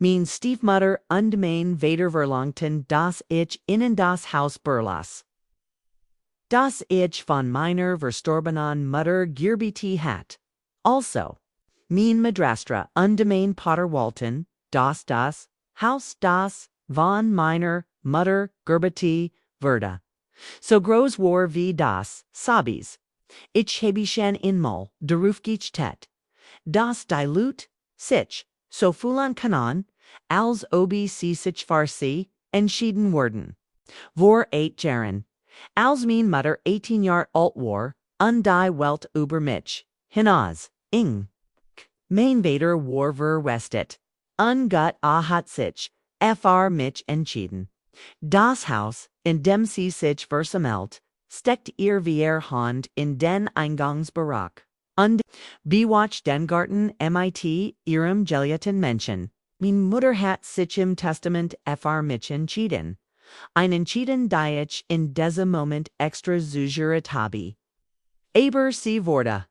Meine Stiefmutter und mein Vater verlangten, dass ich ihnen das Haus überlasse. Das ich von meiner verstorbenen Mutter geerbt hatte. Also, mein Madrastra und mein Pater wollten, dass das Haus das von meiner Mutter geerbt würde. So groß war wie das Sabis. Ich habe schon einmal darauf geachtet. Das Dilut sich so fulan kanon, als ob sie sich farsi entschieden worden. Vor 8 Jahren. Als mein Mutter 18 Jahre alt war, und die Welt über mich hinaus mein Vater war verwestet. Gut hat sich mich entschieden. Das Haus, in dem sie sich versammelt, steckt ihr wie Hand in den Eingangsbereich. Und bewatcht den Garten mit ihrem geliebten Menschen. Meine Mutter hat sich im Testament mich entschieden. Ein Entschieden, die ich in diesem Moment extra zugejurat habe. Aber sie wurde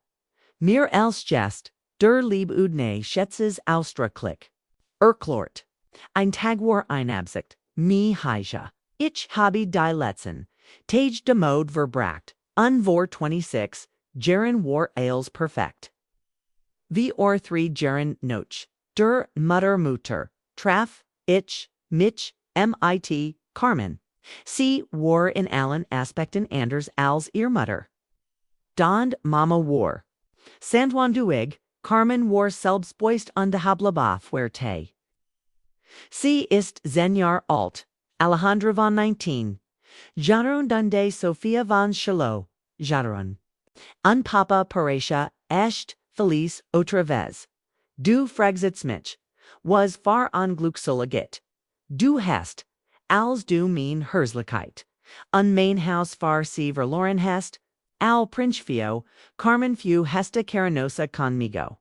mir als Gest der Liebudne schätzes ausdrücklich erklärt. Ein Tag war Absicht, mi heische. Ich habe die letzten Tage de Mode verbracht, und vor 26 Jahren war alles perfekt. Wie 3 Jahren noch, der Mutter traf ich mich mit Carmen. Sie war in allen Aspekten anders als ihr Mutter. Dond Mama war Sandwanduig, Carmen war selbstbewusst und habla fuerte. Sie ist 10 Jahre alt, Alejandra von 19. Jaron dunde Sofia von Chalo, Jaron. Und Papa Parecia echt feliz otra vez. Du fragst mich, was far unglückseligit. Du hast, als du mein Herzlichkeit, und mein Haus far sie verloren hast, al principio, Carmen fu hesta carinosa conmigo.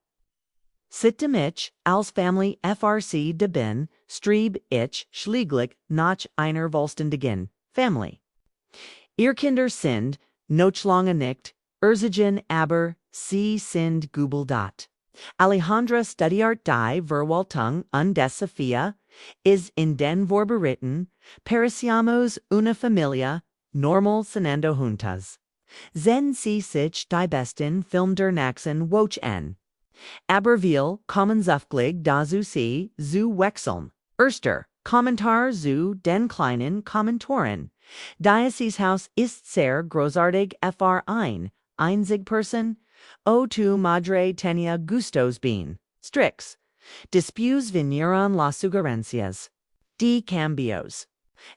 Sitte mich, als Family FRC de bin, streeb ich schlieglich nach einer vollständigen Family. Ihr Kinder sind, noch lange nicht, erzigen aber sie sind gebildet. Alejandra studiert die Verwaltung und des Sophia is in den Vorberitten, pareciamos una familia, normal cenando juntas. Zen sie sich die besten Film der Naxen wochen. Aber viel kommen zufglig dazu sie zu wechseln. Erster Kommentar zu den kleinen Kommentaren. Dioceshaus ist sehr großartig ein einzig Person. O tu madre tenía gustos bien. Strix. Después vinieron las sugerencias. De cambios.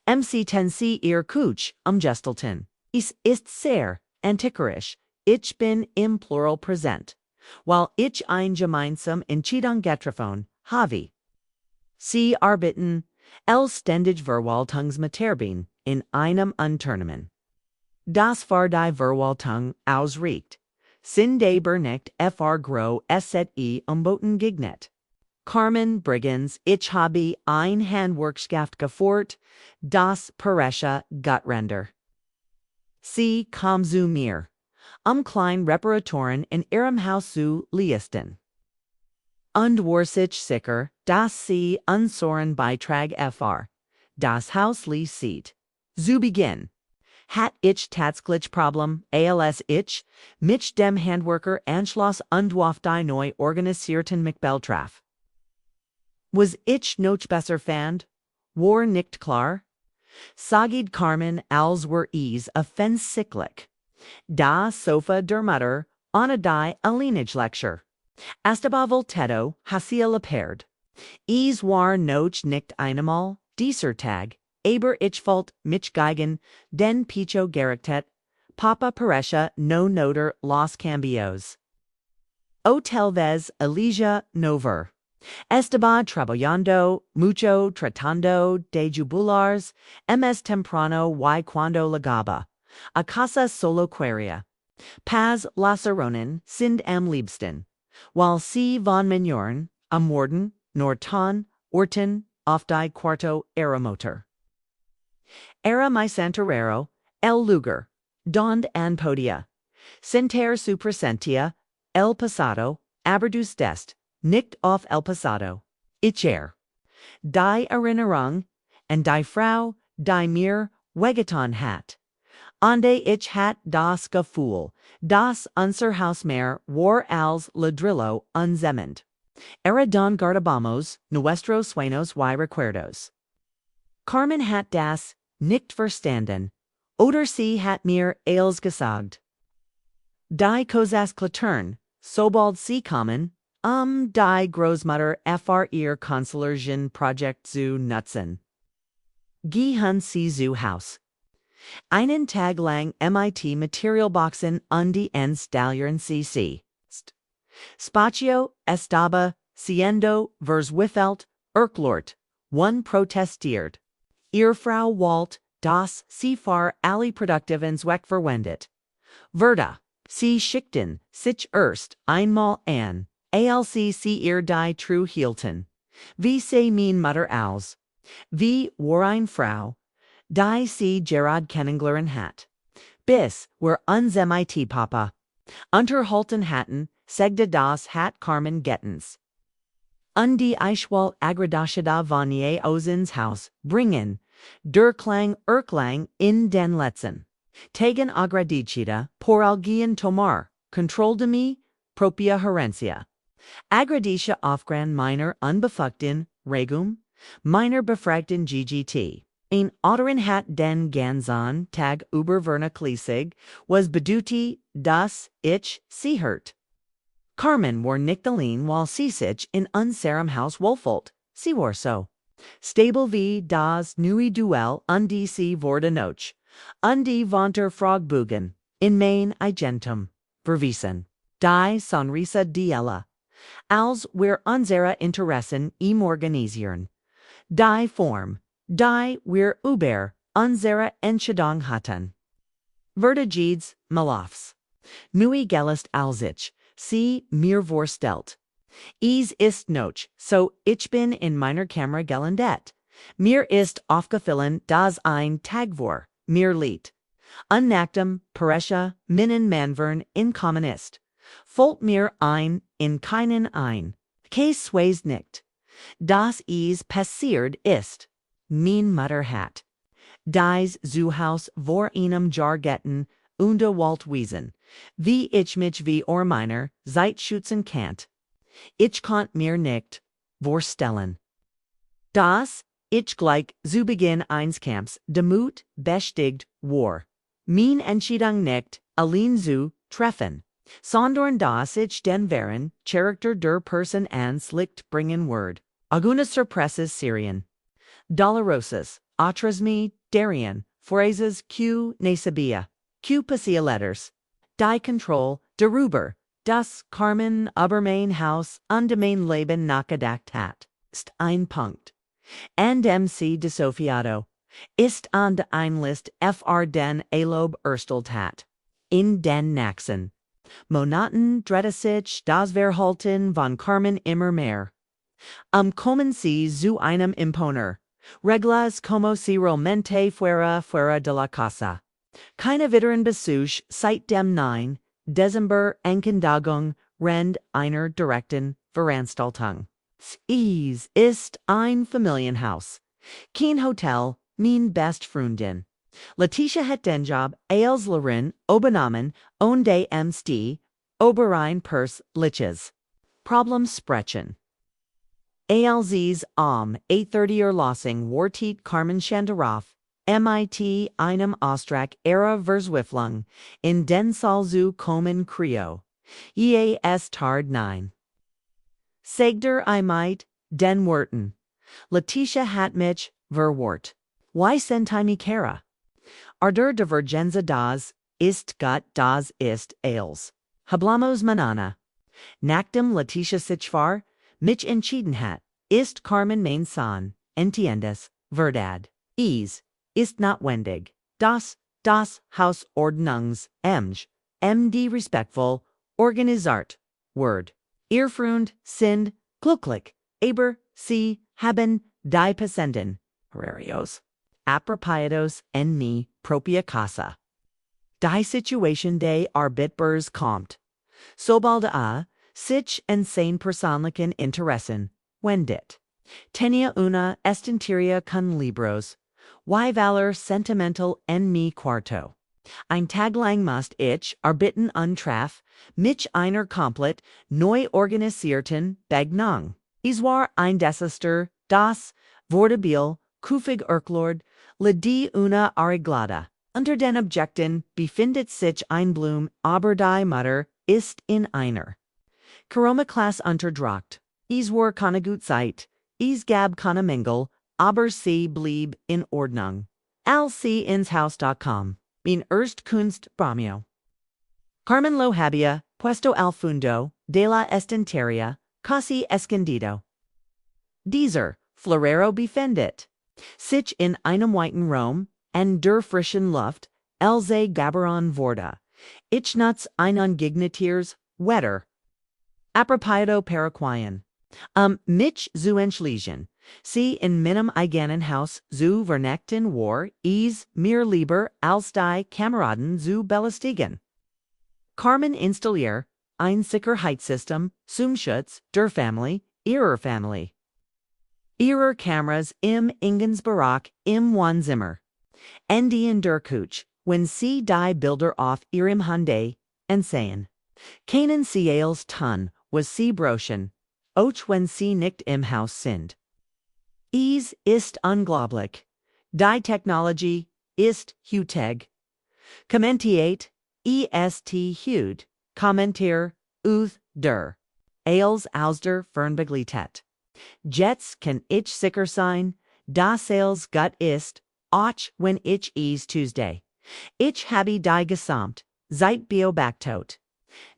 MC tensi ihr kuch gestalten. Es ist sehr antiquarisch. Ich bin im Plural präsent. While ich ein gemeinsam Entscheidung getroffen habe. Sie arbeiten ständig Verwaltungsmaterbien in einem Unternehmen. Das für die Verwaltung ausricht. Sind aber nicht gro SZE umboten gignet. Carmen Briggins, ich habe ein Handwerkschaft gefort, das Parecia Gutrender. Sie kam zu mir. Klein Reparatoren in ihrem Haus zu leisten. Und war sich sicher, dass sie unseren Beitrag das Haus sieht. Zu Beginn. Hat ich tatsächlich Problem, als ich mich dem Handwerker anschloss und auf die neu organisierten Mikbel traf. Was ich noch besser fand, war nicht klar. Sagid Carmen als war offensichtlich. Da Sofa der Mutter, ohne die Alienage Lecture. Estaba Voltedo, hacia la perd. War noch nicht einmal, dieser Tag, aber ich falt mich geigen, den Picho gerechtet, Papa Parecia no noter los cambios. O talvez Elijah Nover. Estaba trabajando, mucho tratando de jubilars, temprano y cuando llegaba. A casa solo queria. Paz Lasaronen sind am liebsten. While sie von Menyorn, am Morden, Norton, Orton, auf die Quarto Aeromotor. Era mi Santorero, el lugar, donde an podia. Sentir su presencia, el pasado, aber du stest, nicht auf el pasado. Ich die Erinnerung, and die Frau, die mir, Wegetan hat. Ande ich hat das Gefühl, dass unser Hausmeer war als ladrillo unzemend. Era don guardabamos, nuestros sueños y recuerdos. Carmen hat das, nicht verstanden, oder sie hat mir alles gesagt. Die Kosas Klatern, sobald sie kommen, die Großmutter fr ihr Konsularien Projekt zu nutzen. Gehen sie zu Haus. Einen Tag lang mit Materialboxen und die Installation cc. Spazio estaba siendo verswiffelt, erklort, one protestiert. Ihr Frau Walt, das sie für alle produktiven Zweck verwendet. Verda, sie schickten sich erst einmal an, als sie ihr die True hielten. Wie sie mein Mutter aus. Wie war ein Frau, die sie Gerard kennengelernt hat. Bis wir uns mit Papa unterhalten hatten, segde das hat Carmen Gettens. Und die Eichwal agradashada von je Osens Haus bringen, Erklang in den letzten Tagen agradicida por alguien tomar, control de mi, propia herencia. Agradicia aufgran meiner unbefugten, Regum, meiner befragten GGT. Ein Otterin hat den ganzen Tag über Kliesig, was beduti, dass ich sie hört. Carmen war nicht allein while sie sich in unserem Haus wohlfühlt, sie war so. Stable wie das neue Duell und die sie wurde noch, und die Vonter Frogbugen, in mein Agentum, verwiesen. Die Sonrisa diella, als wir unsere Interessen im organisieren. Die Form, die wir über unsere Entscheidung hatten. Vertigides, Malofs. Nui Gelist als ich, sie mir vorstellt. Es ist noch, so ich bin in meiner Kamera gelandet. Mir ist aufgefallen, dass ein Tag vor mir liegt. Unnachtem, Peresha, Minnen Manvern in Common ist. Folgt mir ein, in keinen ein. Case sways nicht. Das is passiert ist. Mein Mutter hat. Dies Zuhaus vor einem Jargetten, unde Waldwiesen. Wie ich mich wie meiner Zeit schützen kannt. Ich konnt mir nicht vorstellen. Das, ich gleich zu Beginn eines Camps, demut bestigt war. Mein Entscheidung nicht, allein zu treffen. Sondern das ich den Wahren, Charakter der Person ans Licht bringen word. Algunas Surpresses Syrian. Dolorosas, otras me, Darien, phrases Q Nasabia, Q Pasia letters. Die Control, Deruber, das Carmen Ubermain Haus und mein Leben nachgedacht hat. Ist ein Punkt. And MC Desofiato. Ist an de Einlist fr den Elob erstelt hat. In den Naxen. Monaten Dredesich das Verhalten von Carmen immer mehr. Kommen sie zu einem Imponer. Reglas como si realmente fuera de la casa. Keine weiteren Besuch seit dem 9. Dezember Enkendagung Rend einer direkten Veranstaltung. Es ist ein Familienhaus. Kein Hotel, mein best Freundin. Letitia hat den Job als Lehrerin übernommen und die Oberein Pers Liches. Problem sprechen. ALZs 8:30 Erlassung wartet Carmen Shandaroff, mit einem Austrag era Verswiflung, in den Saal zu kommen Krio. Es tard 9. Segder mit, den Worten. Letitia hat mich, verwort. Why sentimi cara? Ardor divergenza das, ist Gott das ist als. Hablamos manana. Nachdem Letitia sich war, mich entschieden hat, ist Carmen mein Sohn, entiendes, verdad. Ist notwendig, das Hausordnungs, MD respektvoll, organisiert, word. Ihr Freund sind, glücklich, aber sie haben die Passenden, horarios, apropiados en mi propia casa. Die Situation de Arbitbers kommt. Sobald sich en sein persönlichen Interessen wendet. Tenia una estenteria con libros. Y valor sentimental en mi cuarto. Ein Tag lang must ich arbitten untraf, mich einer komplett neu organisierten Begnung. Es war ein Desaster, das Vortebil, kufig Erklord, le die una arreglada. Unter den Objekten befindet sich ein Blum, aber die Mutter ist in einer Karoma-Klasse unterdrückt. Es war keine gute Zeit, es gab keine Mängel, aber sie blieb in Ordnung. Als sie ins Haus.com. Min erst Kunst Bramio. Carmen lo había puesto al fondo de la estanteria, casi escondido. Dieser Florero befindet sich in einem weiten Raum, en der frischen Luft, Elze Gabaron Vorda. Ich nutz einen Gignetiers, Wetter. Apropos Paraguayan. Mich zu entschließen. Sie in meinem eigenen Haus zu vernechten war es mir lieber als die Kameraden zu belästigen. Carmen installier ein Sicherheitssystem zum Schutz der Familie, ihrer Familie. Ihrer Kameras im Ingensbarack im Wohnzimmer. Endien der Küche, wenn sie die Bilder auf ihrem Handy ansehen. Keinen sie als Ton, was sie broschen, auch wenn sie nicht im Haus sind. Es ist unglaublich. Die Technologie ist heutig. Kommentiert, est hud, kommentier, uth der. Als aus der Fernbeglitet. Jetzt kann ich sicher sein, dass als gut ist, auch wenn ich es Tuesday. Ich habe die gesamt, seit beobachtet.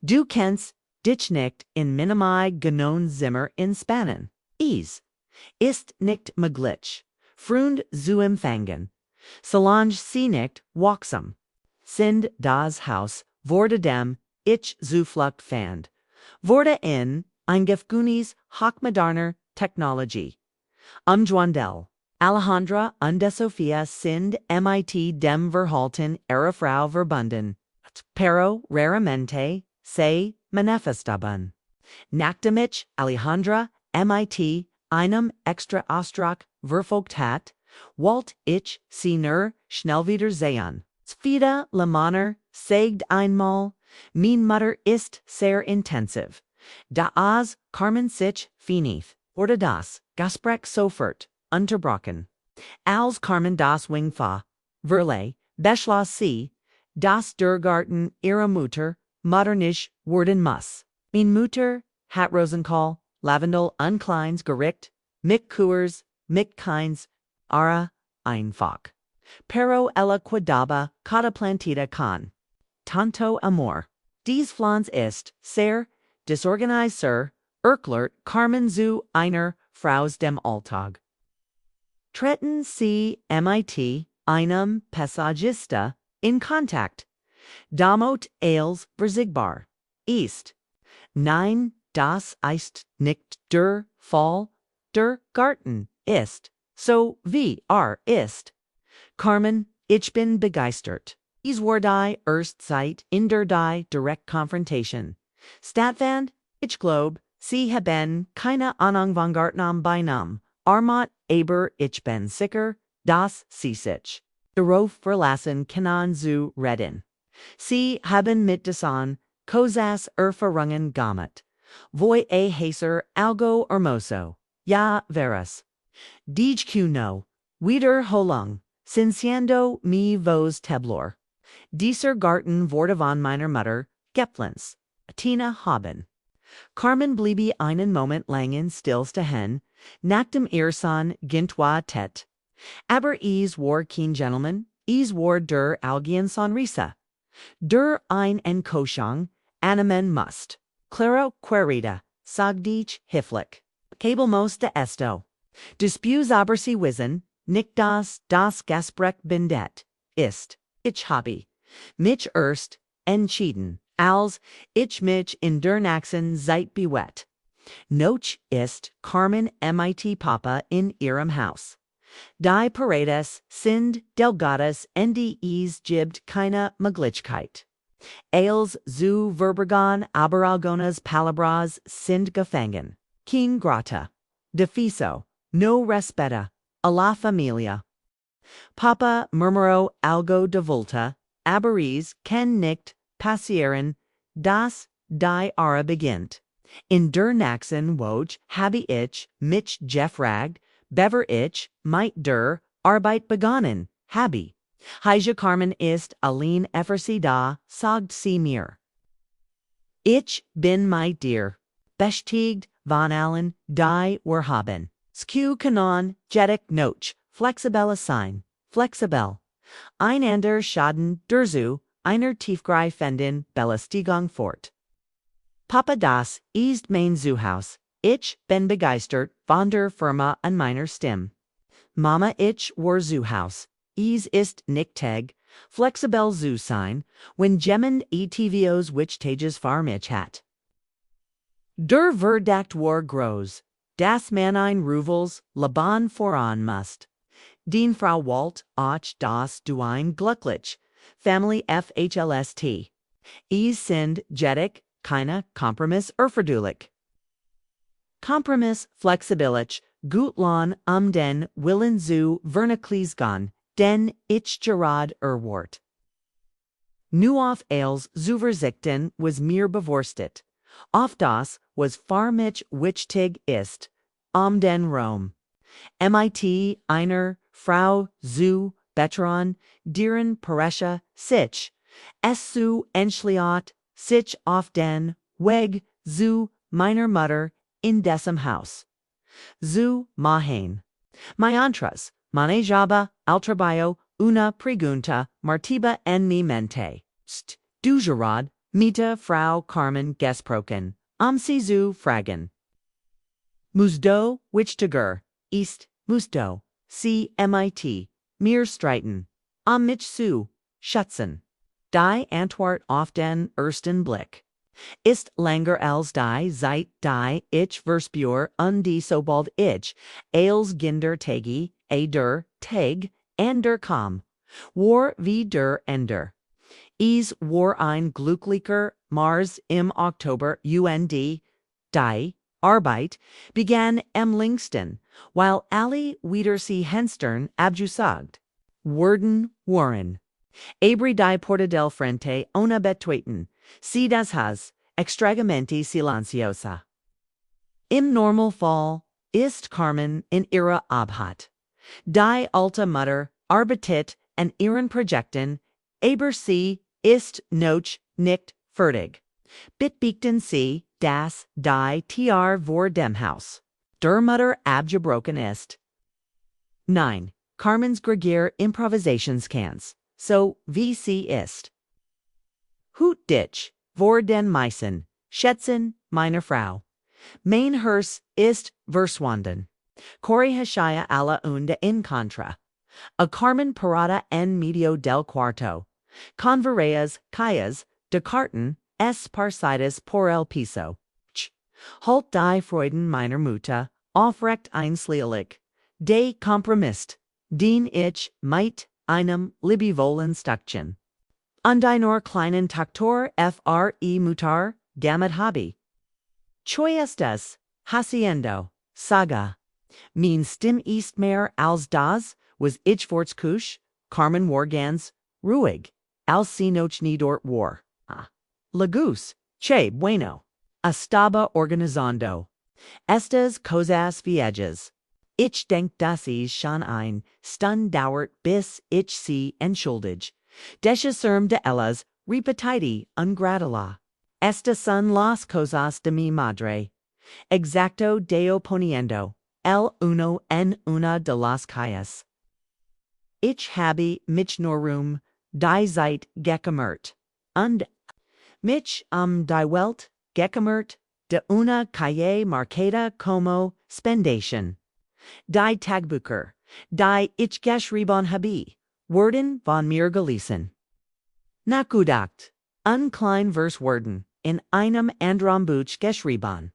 Du kennst dich nicht in minimai genon Zimmer in Spannen. Es ist nicht möglich, Freund zu empfangen. Solange sie nicht waksam sind, das Haus wurde dem ich Zuflucht fand, wurde in eingefgunis hochmoderner Technologie. Joandel, Alejandra und Sofia sind mit dem Verhalten ihrer Frau verbunden, pero raramente se manifestaban. Nachdem ich Alejandra mit einem extra Ausdruck verfolgt hat, wollt ich sie nur schnell wiedersehen. Wieder le Manner sagt einmal, min Mutter ist sehr intensiv. Da as Carmen sich finith, wurde das Gespräch sofort unterbrochen. Als Carmen das Wingfa, verlei, beschloss sie, dass der Garten ihrer Mutter modernisch werden muss. Min Mutter hat Rosenkohl, Lavendel und kleins Gericht, mit Kurs, mit keins, ara, einfach. Pero ella quedaba cada plantita con tanto amor. Dies Flans ist sehr disorganizer, erklert Carmen zu einer Fraus dem Alltag. Treten sie mit einem Passagista in Kontakt. Damit als verzichtbar ist. Nein, das ist nicht der Fall. Der Garten ist so wie ist. Carmen, ich bin begeistert. Es war die erste Zeit in der die Direktkonfrontation stattfand. Ich glaub, sie haben keine Ahnung von Gartnam beinam. Armat, aber ich bin sicher, dass sie sich darauf verlassen können zu reden. Sie haben mit dessen Cosas Erfahrungen gemacht. Voy a hacer algo hermoso. Ja, veras. Dijku no. Wiederholung. Sinciendo mi voz teblor. Dieser Garten wurde von meiner Mutter, Geplens, Tina haben. Carmen bliebe einen Moment lang stillstehen, nach dem ersten Gintwa tet. Aber es war kein Gentleman, es war der Algien Sonrisa. Der ein Enkoschung annehmen must. Claro querida, sagdich hiflik. Cable most de esto. Dispus aber sie wissen, nicht das Gespräch bindet, ist, ich habe, mich erst, entschieden, als, ich mich in der nächsten Zeit bewegt. Noch ist Carmen mit Papa in ihrem Haus. Die Paredes sind delgadas und es gibt keine Möglichkeit. Als zu verbergen, aber algunas palabras sind gefangen. Kein Grata. Defiso. no respeta, a la familia. Papa murmurò algo de volta, aberies ken nicht passieren, das die Ara beginnt. In der nächsten Woche habe ich mich gefragt, bever ich mit der Arbeit begonnen habe. Heije Carmen ist allein effersie da, sagt sie mir. Ich bin mit dir beschäftigt, von allen, die wir haben. Scu kanon, jetic noch, flexibel sein, flexibel. Einander schaden, derzu, einer tiefgreifenden Belästigung fort. Papa, das ist mein Zuhause. Ich bin begeistert von der Firma an meiner Stimme. Mama, ich war Zuhause. Ist nicht teg, flexibel zu sein, wenn jemand etvos wichtiges für mich hat. Der Verdacht war groß, dass man ein Ruvels Laban voran must. Den Frau Walt och das du ein glücklich, Family FHLST. Sind jetic, keine Kompromiss erforderlich. Kompromiss flexibilich, gutlon den Willen zu vernikligen, den ich gerad erwart. Nu auf als zu verzichten was mir bevorstet. Auf das was far mich wichtig ist, den Rom. Mit einer Frau zu Betron, deren Paresha sich, es zu entschliot, sich auf den Weg zu meiner Mutter in dessen Haus. Zu machen. Mientras, manejaba al trabajo una pregunta martiba en mi mente. Du gerard, mita Frau Carmen gesprochen, sie zu fragen. Musdo, wichtiger, ist, musdo, mit, mir streiten, mich zu, schätzen. Die Antwort auf den ersten Blick. Ist langer als die Zeit die ich verspür die sobald ich, als ginder tegi, der teg, der kam, war wie der ender. War ein glücklicher Mars im Oktober die Arbeit begann längsten, while alle wieder sie Henstern abgesagt. Waren. Abri die Porta del Frente una betuiten, si das Haus, extragamente silenciosa. Im Normalfall ist Carmen in ihrer Abhat. Die alte Mutter arbeitet an ihren Projekten, aber sie ist noch nicht fertig. Bitbichten sie, dass die Tr vor dem Haus der Mutter abgebrochen ist. 9. Carmen's Gregär Improvisationskans, so wie sie ist. Hut dich, vor den Meissen, schätzen, meine Frau. Mein Herz ist verschwunden. Corey Hashaya alla unde in contra. A Carmen parada en medio del cuarto. Convereas, calles, de carton, es parsides por el piso. Halt die Freuden meiner Mutter, aufrecht einslielig. De Kompromist, den ich mit einem liebevollen Stückchen. An deiner kleinen Taktor fre Mutter, gammet habe. Choi estas, haciendo, saga. Mein Stimm ist mehr als das, was ich fortkusch, Carmen war ganz, ruhig, als sie noch nie dort war. Lagus, che bueno. Estaba organizando. Estas cosas viejas. Ich denk dass ich schon ein Stund dauert bis ich sie entschuldig. Deshacerm de ellas repetiti ungratula. Estas son las cosas de mi madre. Exacto deo poniendo el uno en una de las calles. Ich habe mich norum die Zeit gekümmert. Und mich die Welt gekümmert de una calle marcada como spendation. Die Tagbücher, die ich geschrieben habe, wurden von mir gelesen. Nachgedacht, klein Vers wurden in einem anderen Buch geschrieben.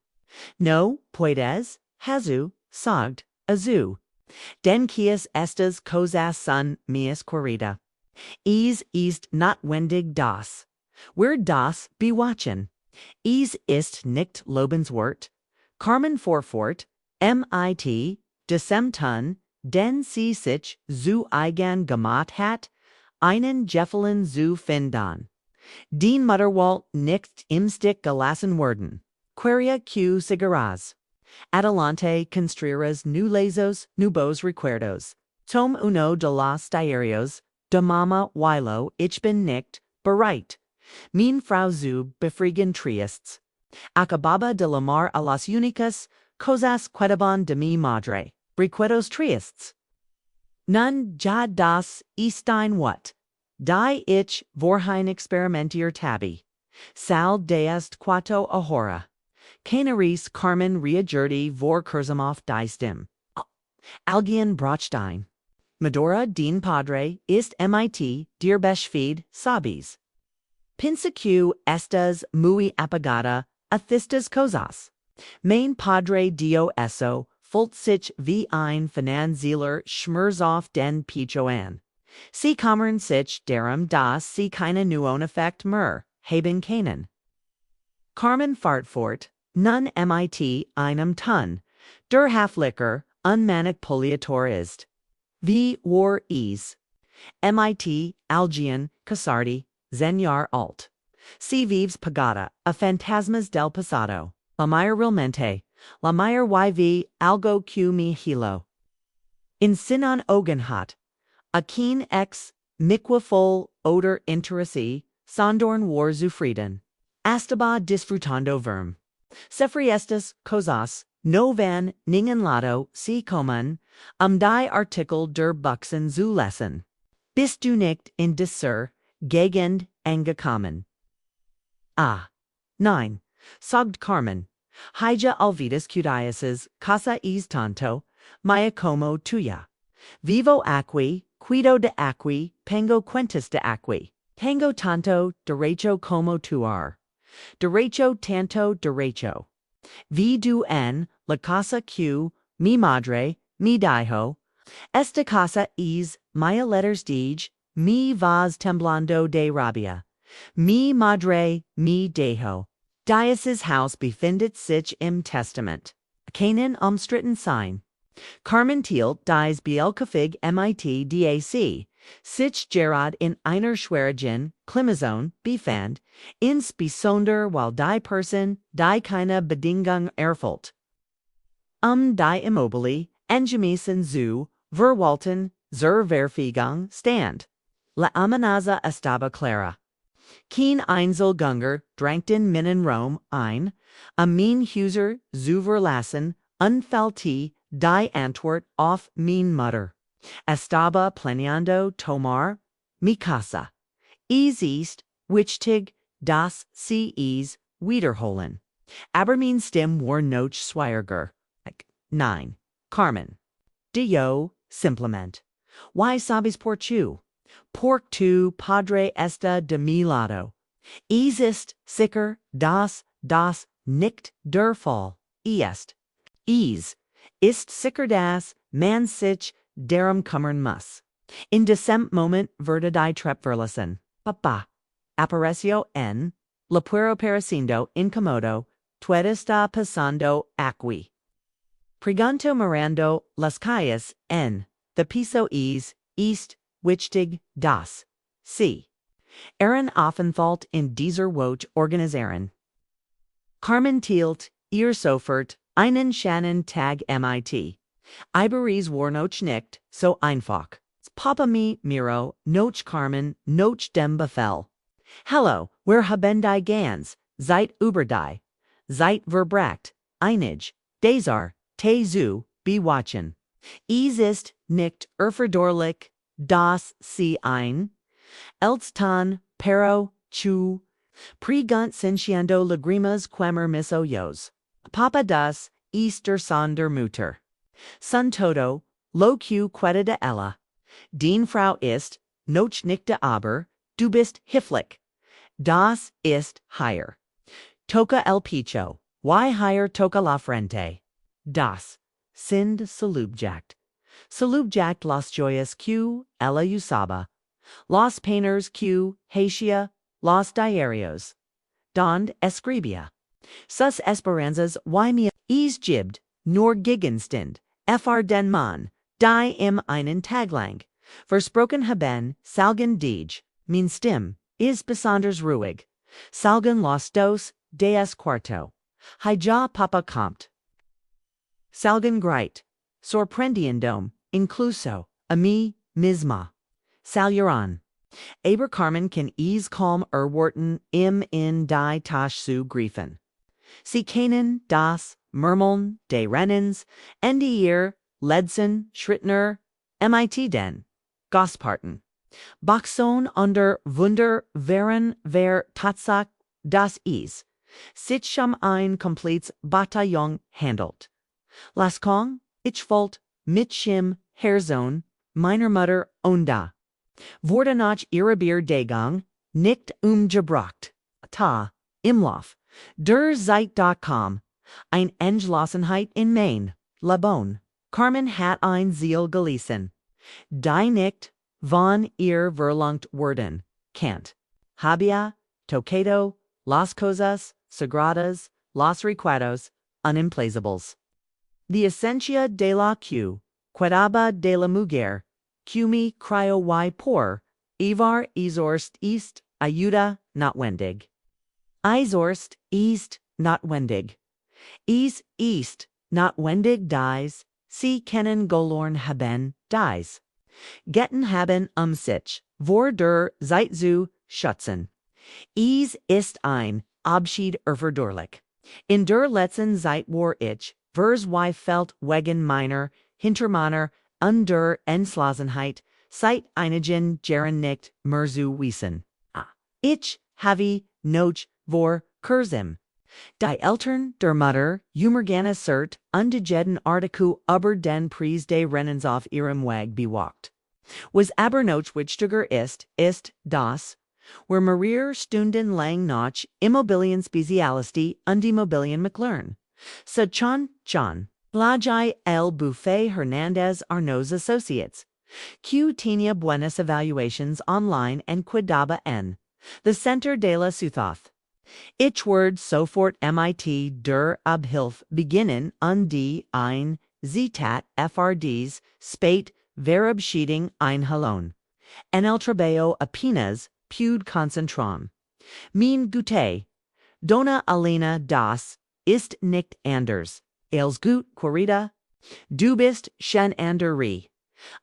No puedes, hazu, sagt, azu. Den quies estas cosas son mías querida. Ist notwendig das. Wir das bewachen. Ist nicht lobenswert. Carmen Vorfort, mit, Decemton, den sie sich zu eigen gemacht hat, einen Gefallen zu finden. Den Mutterwalt nicht im Stich gelassen worden. Queria q cigarras. Adelante construiras nulezos nubos recuerdos. Tom uno de los diarios, de mama Wilo, ich bin nicht bereit. Min Frau zu befriegen Triests. Acababa de lamar a las únicas cosas quedaban de mi madre. Recuerdos Triests. Nun ja das Estein what? Die ich vorhin experimentier tabi. Sal deest quato ahora. Canaris Carmen reagirti vor Kurzamov die Stim. Algian Brochstein. Medora Dean Padre ist mit dir Beschfeed Sabis. Pinsecu estas muy apagada athistas cosas. Main Padre Dio eso, fullt sich wie ein Finanzieller Schmurzoff den Pichoan. Sie kammern sich darum, dass sie keine neuen Effekt mehr haben können. Carmen Fartfort, nun mit einem Ton, der Halflicker, unmanipuliator ist. Wie war es? Mit Algian, Casardi, Zenyar alt. Si vives pagada, a fantasmas del pasado. La mayor realmente, la mayor yv algo que mi hilo. In sinan ogenhat, a keen ex, miquafol oder interesse, sondorn war zufrieden. Astaba disfrutando verm. Sefriestas cosas, no van ningen lado, si kommen, die Artikel der Buchsen zu lesen. Bist du nicht in dieser Gegend angekommen? Nein, sagt Carmen. Hija alvidas cudiases, casa es tanto, mia como tuya. Vivo aqui, cuido de aqui, pengo cuentas de aqui. Tengo tanto derecho como tuar. Derecho tanto derecho. Vi du en la casa que mi madre me dijo. Esta casa es mia letters dij, mi vas temblando de rabia. Mi madre me dejo. Dieses Haus befindet sich im Testament. Keinen umstritten sein. Carmen Thiel dies Bielkofig mit DAC. Sich Gerard in einer schwierigen Klimazone befand, insbesonder weil die Person, die keine Bedingung erfüllt. Die Immobile, angemessen zu verwalten, zur Verfügung stand. La amenaza estaba clara. Keen Einzelgänger drängten Minen Rom ein, min Huser zu verlassen, unfällt die Antwort auf min Mutter. Estaba planeando tomar mi casa. Es ist wichtig, dass sie es wiederholen. Aber min Stimme war noch schwieriger. Nein, Carmen. Dio, simplement. Why sabes por tu? Por tu padre está de mi lado. Es ist sicher, dass das nicht der Fall ist. Es ist sicher, dass man sich darum kümmern muss. In diesem Moment wurde die Treppe verlassen. Papá. Apareció en la puero pareciendo incomodo, todo está pasando aquí. Pregunto mirando las calles en the piso ist wichtig, das sie Ehren Aufenthalt in dieser Woche organisieren. Carmen tielt ihr sofort einen schönen Tag mit. Iberis war noch nicht so einfach. Papa mi miro, noch Carmen, noch dem Befehl. Hello, wir haben die ganz, seit über die, seit verbracht, einig, desar, te zu, bewatchen. Es ist nicht erforderlich, dass sie ein, Eltstan, pero, chu, pregunt sinciendo lagrimas quemer mis ojos. Papa das, Easter sonder Mutter. Son todo, lo que queda de ella. Den Frau ist, noch nicht aber, du bist hifflich. Das ist higher. Toca el picho, why higher toca la frente. Das sind salubjagt. Salubjagt las joyas que ella usaba. Los painters que hacia los diarios. Dond escribia. Sus esperanzas y mi es gibbed, nor gigenstend, Fr den Mann, die im einen Taglang. Versprochen haben, salgen diej, mein Stim, is besonders ruhig. Salgen los dos, des quarto. Ja papa kommt. Salgen greit. Sorprendiendom, incluso, a mi, misma. Saluran. Aber Carmen kan ease calm erworten im in die Tasch zu griefen. Sie kennen das Murmeln des Rennens, Ende ihr, Ledsen, Schrittner, mit den Gosparten. Bachson under Wunder wären ver Tatsache, das is. Sich ein completes Bataillon handelt. Laskong, ich wollt, mit Schim, Herzon, meiner Mutter, onda. Wurde nach ihrer Dagang, nicht gebracht. Ta, Imlauf. Der Zeit.com. Ein Entschlossenheit in Main, Labon. Carmen hat ein Ziel gelesen. Die nicht, von ihr verlangt worden, Kant. Habia, Toquedo, las cosas, sagradas, los recuerdos, unimplazables. The esencia de la Q, quedaba de la mujer, Q me cryo y por, Ivar Isorst ist, ayuda, notwendig. Isorst ist, notwendig. Is ist, notwendig dies, sie kennen golorn haben, dies. Getten haben sich, vor der Zeit zu schützen. Is ist ein Abschied erforderlich. In der letzten Zeit war ich, vers y felt wegen meiner, hintermanner, under Entschlossenheit, seit einigen Jahren nicht mehr zu wissen. Ich habe noch vor kurzem. Die Eltern der Mutter, gerne cert, undegeden Artikel über den Preis des Rennens auf ihrem Weg bewacht. Was aber noch wichtiger ist, das, where Maria Stunden lang nach Immobilien Spezialisti und Immobilien McLaren. So Chan, Blajai El Buffet Hernandez Arnaud's Associates. Q Tinia Buenas Evaluations Online and Quidaba N. The Center de la Ciudad. Ich word sofort mit der Abhilfe beginnen die ein Zitat FRDs spät Verabschiedung einhalten. En el trabajo apenas pude concentram. Mein Gute, Donna Alina das ist nicht anders. Els gut querida, du bist schon andere.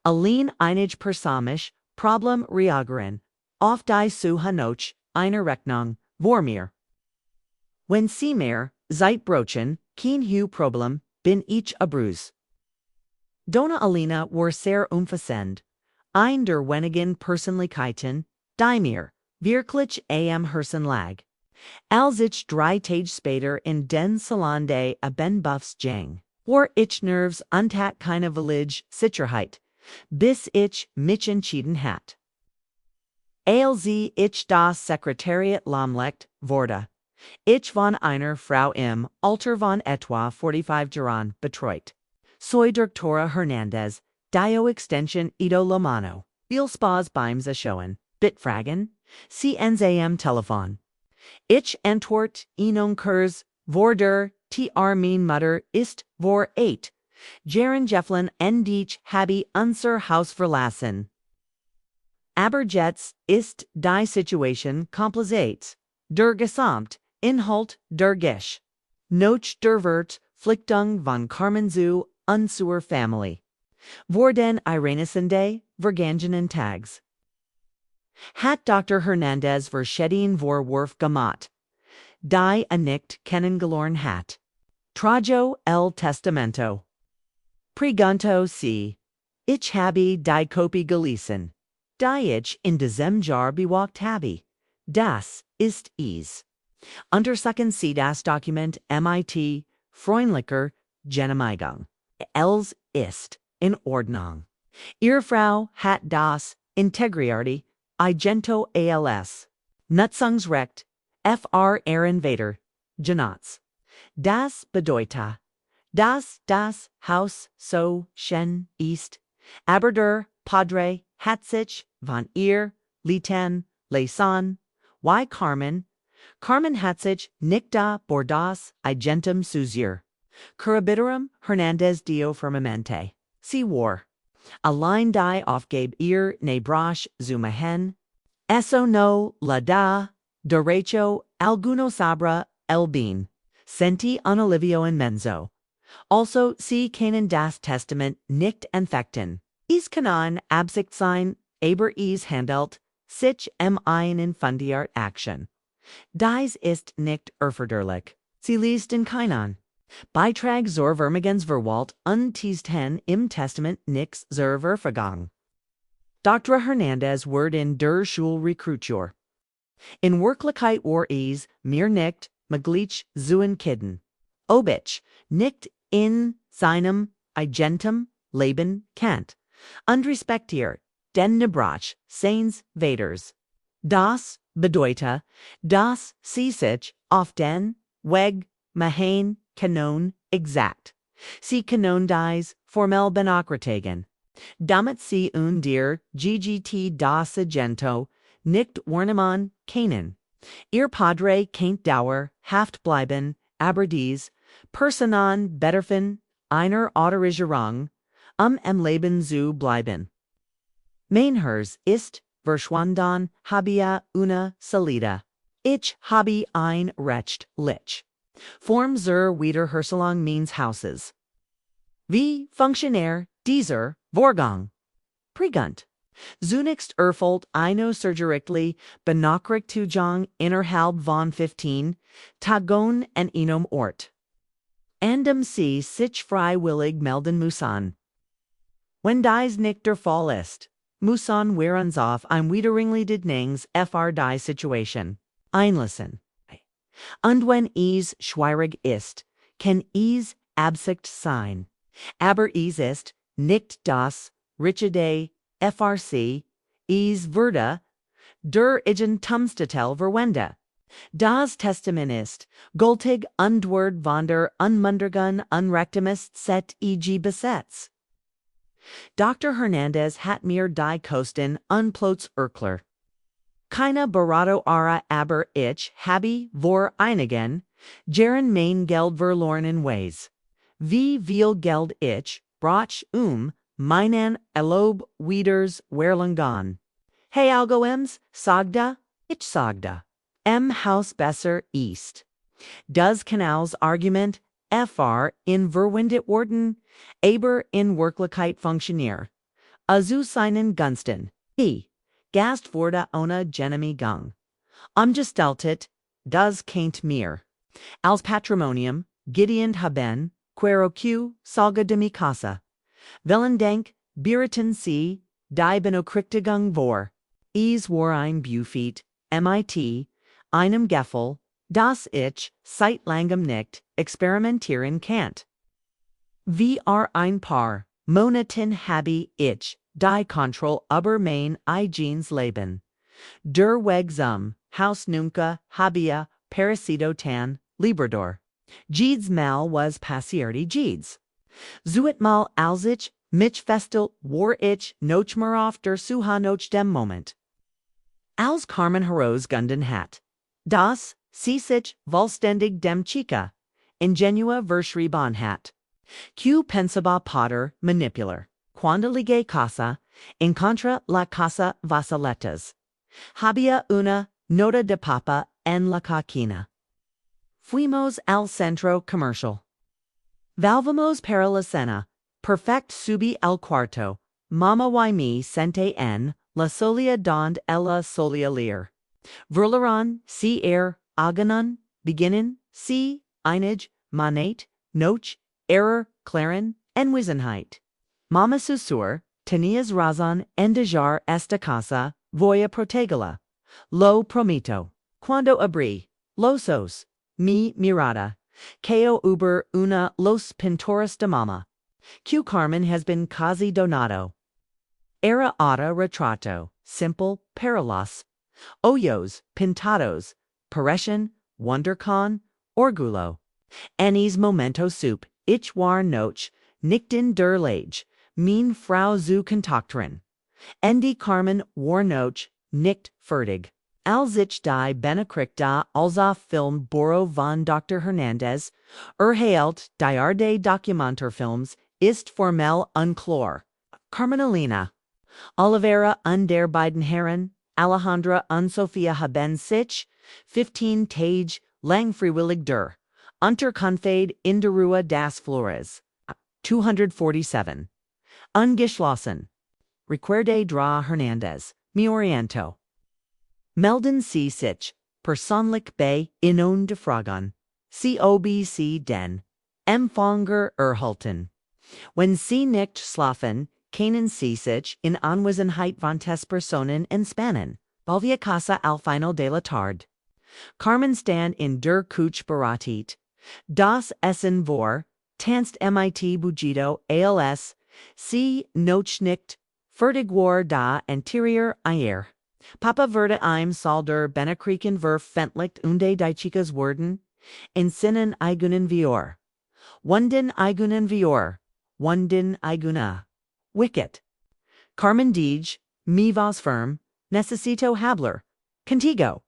Allein einig persamisch Problem reagieren, auf die zu Hanoch eine Rechnung, vor mir. Wenn Sie mir, seit brochen, kein Hu Problem, bin ich abruz. Donna Alina war sehr umfassend. Ein der wenigen Persönlichkeiten, die mir, wirklich am Herzen lag. Als ich 3 Tage später in den Salon des Abenbuffs ging, war ich nervs und keine Village Sicherheit, bis ich mich entschieden hat. Als ich das Sekretariat lahmlegt wurde, ich von einer Frau im Alter von etwa 45 Jahren betreut. Soy Doctora Hernandez, Dio Extension Ido Lomano, Viel Spaß beim Zuschauen, Bitfragen, CNZAM Telefon. Ich antwort Ihnen kurz, vor der mein Mutter ist vor 8. Jahren Jefflin und ich habe unser Haus verlassen. Aber jetzt ist die Situation kompliziert. Der Gesamt, Inhalt der Gesch. Noch der Wirt, Flichtung von Carmen zu unserer Familie. Vor den Irenesende, vergangenen Tags. Hat Dr. Hernandez verschieden Vorwurf gemacht. Die nicht kennengelernt hat. Trajo el Testamento. Pregunto si. Ich habe die Kopie gelesen. Die ich in diesem Jahr bewacht habe. Das ist es. Untersuchen Sie das Dokument mit freundlicher Genehmigung. Els ist in Ordnung. Ihre Frau hat das Integrierte Igento als Nutzungsrecht Fr. Ehrenvater genutzt. Das bedeutet, dass das Haus so schön ist, aber der Padre hat sich von ihr lassen, Carmen hat sich nicht da por das Igentum suzier. Curabiterum Hernandez dio firmamente. See war. A line die aufgabe ihr ne brosh zumahen. Eso no la da, derecho alguno sabra el bien. Senti an Olivio and Menzo. Also see Canaan das Testament nicht anfechten. Is Canaan absicht sein, aber is handelt, sich einen fundiart action. Dies ist nicht erforderlich. Sie liest in Canaan. Beitrag zur Vermigens Verwalt Untiesten im Testament nix zur Verfagung. Dr. Hernandez word in der Schule Recruiture. In Wirklichkeit war es mir nicht möglich zu entscheiden, ob ich nicht in seinem eigenem Leben kennt und respektiert den Nebrach seines Vaters. Das bedeutet, dass sie sich auf den Weg machen Kanon exakt. Sie Kanon dies formell benachrichtigen. Damit sie und dir GGT das Agento nicht warneman können. Ihr Padre kennt Dauer, Haft bleiben, aber dies Personen bedarfen einer Autorisierung, em Leben zu bleiben. Meinherz ist verschwunden, habia una salida. Ich habe ein Recht lich. Form zur Wiederherstellung means houses. Wie Funktionär dieser Vorgang. Pregunt. Zunächst erfolgt eine surgerichtliche Benachrichtigung innerhalb von 15 Tagen an einem Ort. Andem sie sich freiwillig melden müssen. Wenn dies nicht der Fall ist, müssen wir uns auf ein Wiedereinleitnings fr die Situation einlassen. Und wenn es schwierig ist, kann es Absicht sein. Aber es ist nicht das richtige FRC, es würde der Eigentumstitel verwende. Das Testament ist gültig und wird von der unmundigen Unrechtemis set eg besetzt. Dr. Hernandez hat mir die Kosten unplots erklärt. Keine Beratung ara aber ich habe vor einigen Jahren mein Geld verloren ways. Wie viel Geld ich brach meinen Elob Wieders Werlangan. Hey Algoems, sagda, ich sagda. Haus besser ist. Das Kanals Argument fr in verwendet worden, aber in Wirklichkeit funktioniert. Zu seinen Gunsten. Gast wurde ohne Genehmigung. Umgestaltet, das kennt mir. Als Patrimonium, Gideon haben, quero q, salga de mi casa. Wellen denk, biereten sie, die Benokrichtigung vor. Es war ein Bufeat, mit, einem Geffel, das ich, seit langem nicht, experimentieren kannt. Wie ein paar Monaten habe ich, die Kontrolle über mein eigenes Leben. Der Weg zum Haus nunca habia parecido tan librador. Jeeds mal was passierte Jeeds. Zuitmal als ich mich festel war ich noch mehr auf der Suche nach dem Moment. Als Carmen heraus gunden hat. Das sie sich vollständig dem Chica, ingenua verschrieben hat. Q pensaba potter manipular. Cuando ligue casa, encontra la casa vaciletas. Había una nota de papa en la cocina. Fuimos al centro comercial. Valvamos para la cena. Perfect subi el cuarto. Mama y mi sente en la solia donde ella solia leer. Verleran, si aganon, beginnen, si, einig, manate, noch, claren, en Wisenheit. Mama susur, tenías razón en dejar esta casa, voy a protegerla. Lo prometo. Cuando abrí los ojos, mi mirada, queo über una los pintores de mama. Q Carmen has been casi donado. Era auto retrato, simple, paralos. Hoyos, pintados, parecen, wundercon, orgullo. Annie's momento soup, ich war noch, nicht in der Lage, mein Frau zu kontaktieren. Andy Carmen war noch, nicht fertig. Sich die Benekrieg da Alza Film Boro von Dr. Hernandez, Erhält die Dokumentarfilms ist formell unklar. Carmenalina. Oliveira und der beiden Herren, Alejandra und Sophia haben sich, 15 Tage lang freiwillig der Unterkunft in der Rua das Flores, 247. Ungeschlossen. Recuerde dra Hernandez, mi oriento. Melden Sie sich, persönlich bei Ihnen fragen. COBC den Empfänger erhalten. Wenn Sie nicht schlafen, können Sie sich in Anwesenheit von Personen entspannen. Volvia casa al final de la tarde. Carmen stand in der Couch beratet. Das Essen vor, tanzt mit Bugito als, sie nochnicht, fertig war da anterior ayer. Papa verde im Salder Benekriegen verfentlicht unde die Chicas worden, in Sinnen eigenen Vior. Wunden eigenen Vior, wunden eiguna. Wicket. Carmen Deej, mi vas firm, necesito hablar, contigo.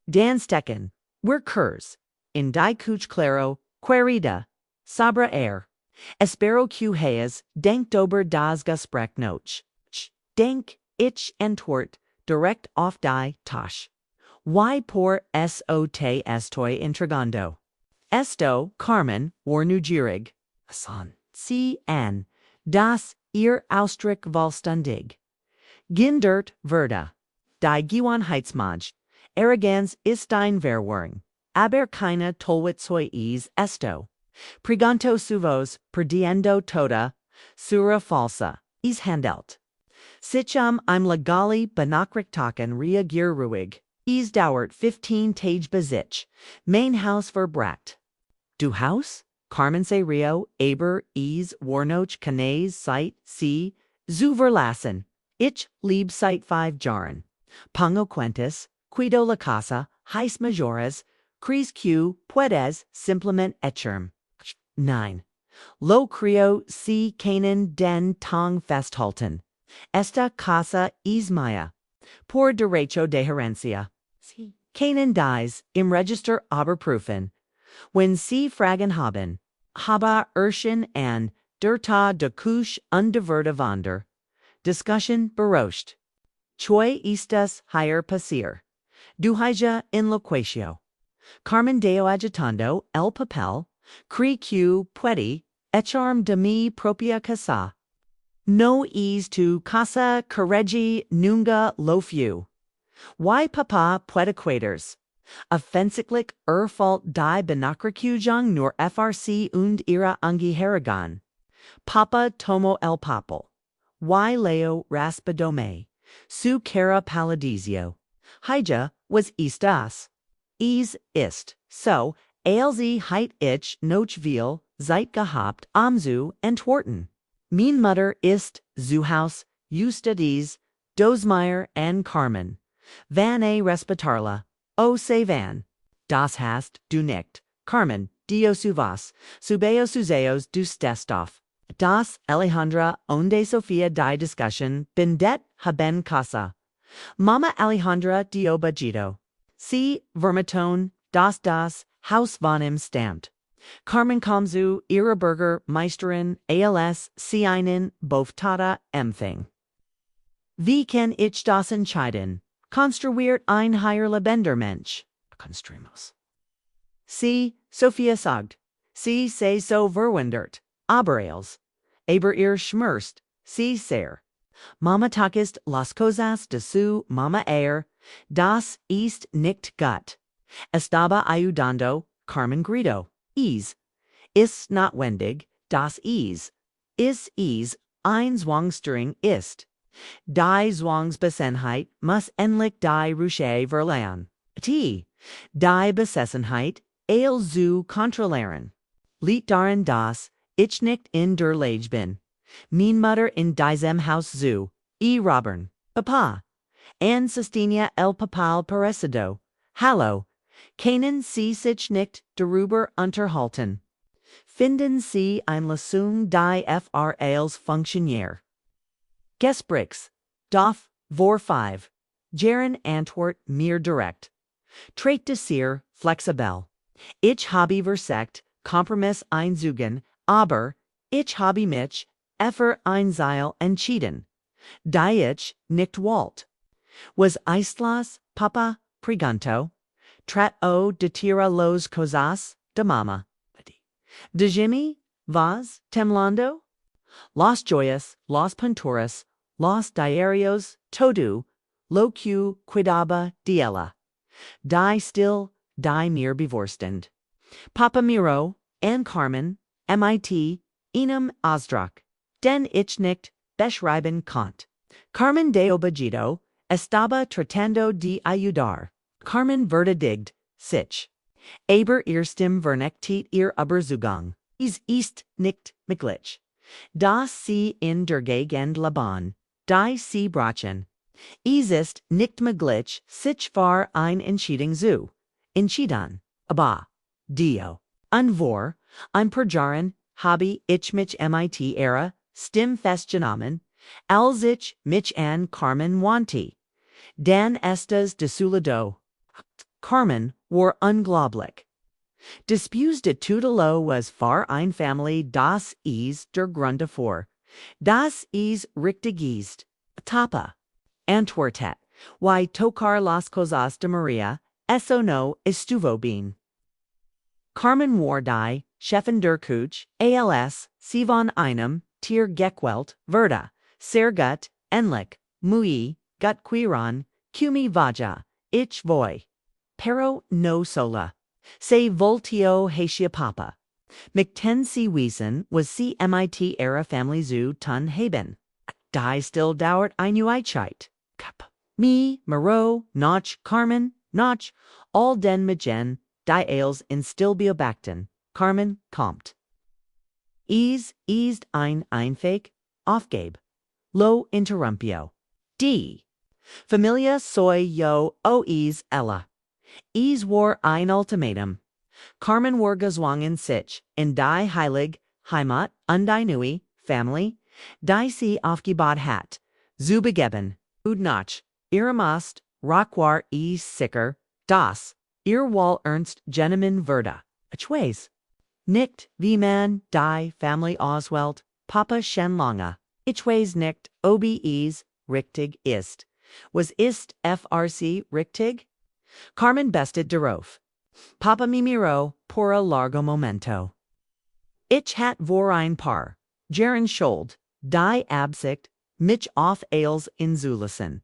Dan Stecken, wir Kurs, in die Couch claro, querida, sabra espero que hayas, denkt ober das Gespräch noch. Denk, ich entwort, direkt auf die Tasche. Y por eso te estoy entregando. Esto, Carmen, war neugierig. Son, sie an, das ihr Ausdruck vollständig. Gindert Verda. Die Gewohnheitsmaj. Arroganz ist ein Verwirrung. Aber keine Tollwitzoi esto. Preganto suvos, perdiendo toda, sura falsa, handelt. Sicham im legali benachrichtaken reagier ruhig. Dauert 15 Tage besitch. Mein Haus verbracht. Du Haus? Carmen se Rio, aber Warnoch Canais site C. Zu verlassen. Ich lieb site 5 Jahren. Pongo Quentis, Quido la casa, Heis Majores, Cris Q, Puedes, Simplement Etcherm. 9. Lo Crio C. Canaan den Tong Festhalten. Esta casa es maya. Por derecho de herencia. Canaan dies, im Register Oberprüfen. When sie fragen haben, haba Urschen an, der Ta de Kusch undeverde Wander. Discussion berocht. Choi estas hier passier. Du hija in loquatio. Carmen deo agitando el papel, cri q puedi, echarm de mi propia casa. No es tu casa corregi nunga lo few. Y papa puedequators. Offensichtlich erfalt die Benachrichtigung nur FRC und ihre Angehörigen. Papa tomo el papel. Y leo raspadome. Su cara palidizio. Hija was estas. Ist. So, als heit ich noch viel, Zeit gehabt, zu entworten. Mein Mutter ist zu Haus, Justadies, Dosmeyer and Carmen. Van respectarla. O se van. Das hast du nicht. Carmen, Dio su vas, subeo suseos du stestoff. Das Alejandra onde Sofia die Discussion bindet haben casa. Mama Alejandra Dio Bajito. Si vermitone, das Haus von ihm stammt. Carmen Komzu, ihre Burger, Meisterin, als, sie einen, Boftada, Empfang. Wie kann ich das entscheiden? Konstruiert ein higher lebender Mensch. Konstruimos. Sie, Sophia sagt, sie sei so verwundert, aber ihr schmerzt, sie sehr. Mama takist las cosas de su mama das ist nicht gut. Estaba ayudando, Carmen Grito. Ist notwendig, das ist ein Zwangsstörung ist. Die Zwangsbesessenheit muss endlich die Ruche verleihen. Die Besessenheit zu kontrollieren. Liegt darin, dass ich nicht in der Lage bin. Mein Mutter in diesem Haus zu robern. Papa. An Sestina el Papal Parecido. Hallo. Können Sie sich nicht darüber unterhalten? Finden Sie eine Lösung die FRAs funktioniert. Gespricks. Dorf, vor 5. Jaren Antwort meer direct. Trait de seer, flexibel. Ich habe versekt, Kompromiss einzugen, aber, ich habe mich, effer einzeil entschieden. Die ich, nicht walt. Was Eistlas, Papa, Preganto, Trat o de tira los cosas, de mama. De Jimmy, Vaz, Temlando? Los joyas, los punturas, los diarios, todo, locu quidaba diella. Die still, die mir bevorstend. Papa Miro, Ann Carmen, MIT, Enum Osdrak, Den ich nicht, beschreiben Kant. Carmen de Obajito, estaba tratando de ayudar. Carmen verdedigt, sich. Aber erstem vernektet ihr Überzugang. Ist nicht möglich. Das sie in der Gegend leben, die sie brachen. Ist nicht möglich, sich für ein Entscheidung zu entschieden. Aber, Dio. An vor, ein Perjaren, habe ich mich mit era, stim festgenommen, als ich mich an Carmen wandte. Dan estas desolado. Carmen war unglaublich. Dispus de Tudelo was far ein Family das der Gründe vor. Das richtig ist. Tapa. Antwortet. Y tocar las cosas de Maria, eso no estuvo bien. Carmen war die, Chefen der Kuch, als, sie von einem, Tier gequält, verda, sehr gut, endlich, muy, gut quiron, cumi vaja, ich voy. Pero no sola. Se voltio hacia papa. McTensie Wiesen was CMIT era family zu tun haben. Die still dauert eine Eichheit. Cup. Me, Moreau, Notch, Carmen, Notch, all den Magen, die Ales in Stilbeobachten, Carmen, kommt. Ist ein Einfake, aufgab. Lo interrumpio. D. Familia soy yo o ella. War ein Ultimatum. Carmen war gezwungen sich, in die Heilig, Heimat, und die neue Family, die sie aufgebaut hat, zu begeben, nach, ihrem Ost, Rockwar sicher, das, ihr wohl ernst genommen würde. Achways. Nicht, wie man, die Family Oswald, Papa Schenlange, Ichways nicht, ob richtig ist. Was ist FRC richtig? Carmen bestet darauf. Papa mi miró por a largo momento. Ich hat vor ein paar, Jaren Schold, die Absicht, mich auf Ales in Zulassen.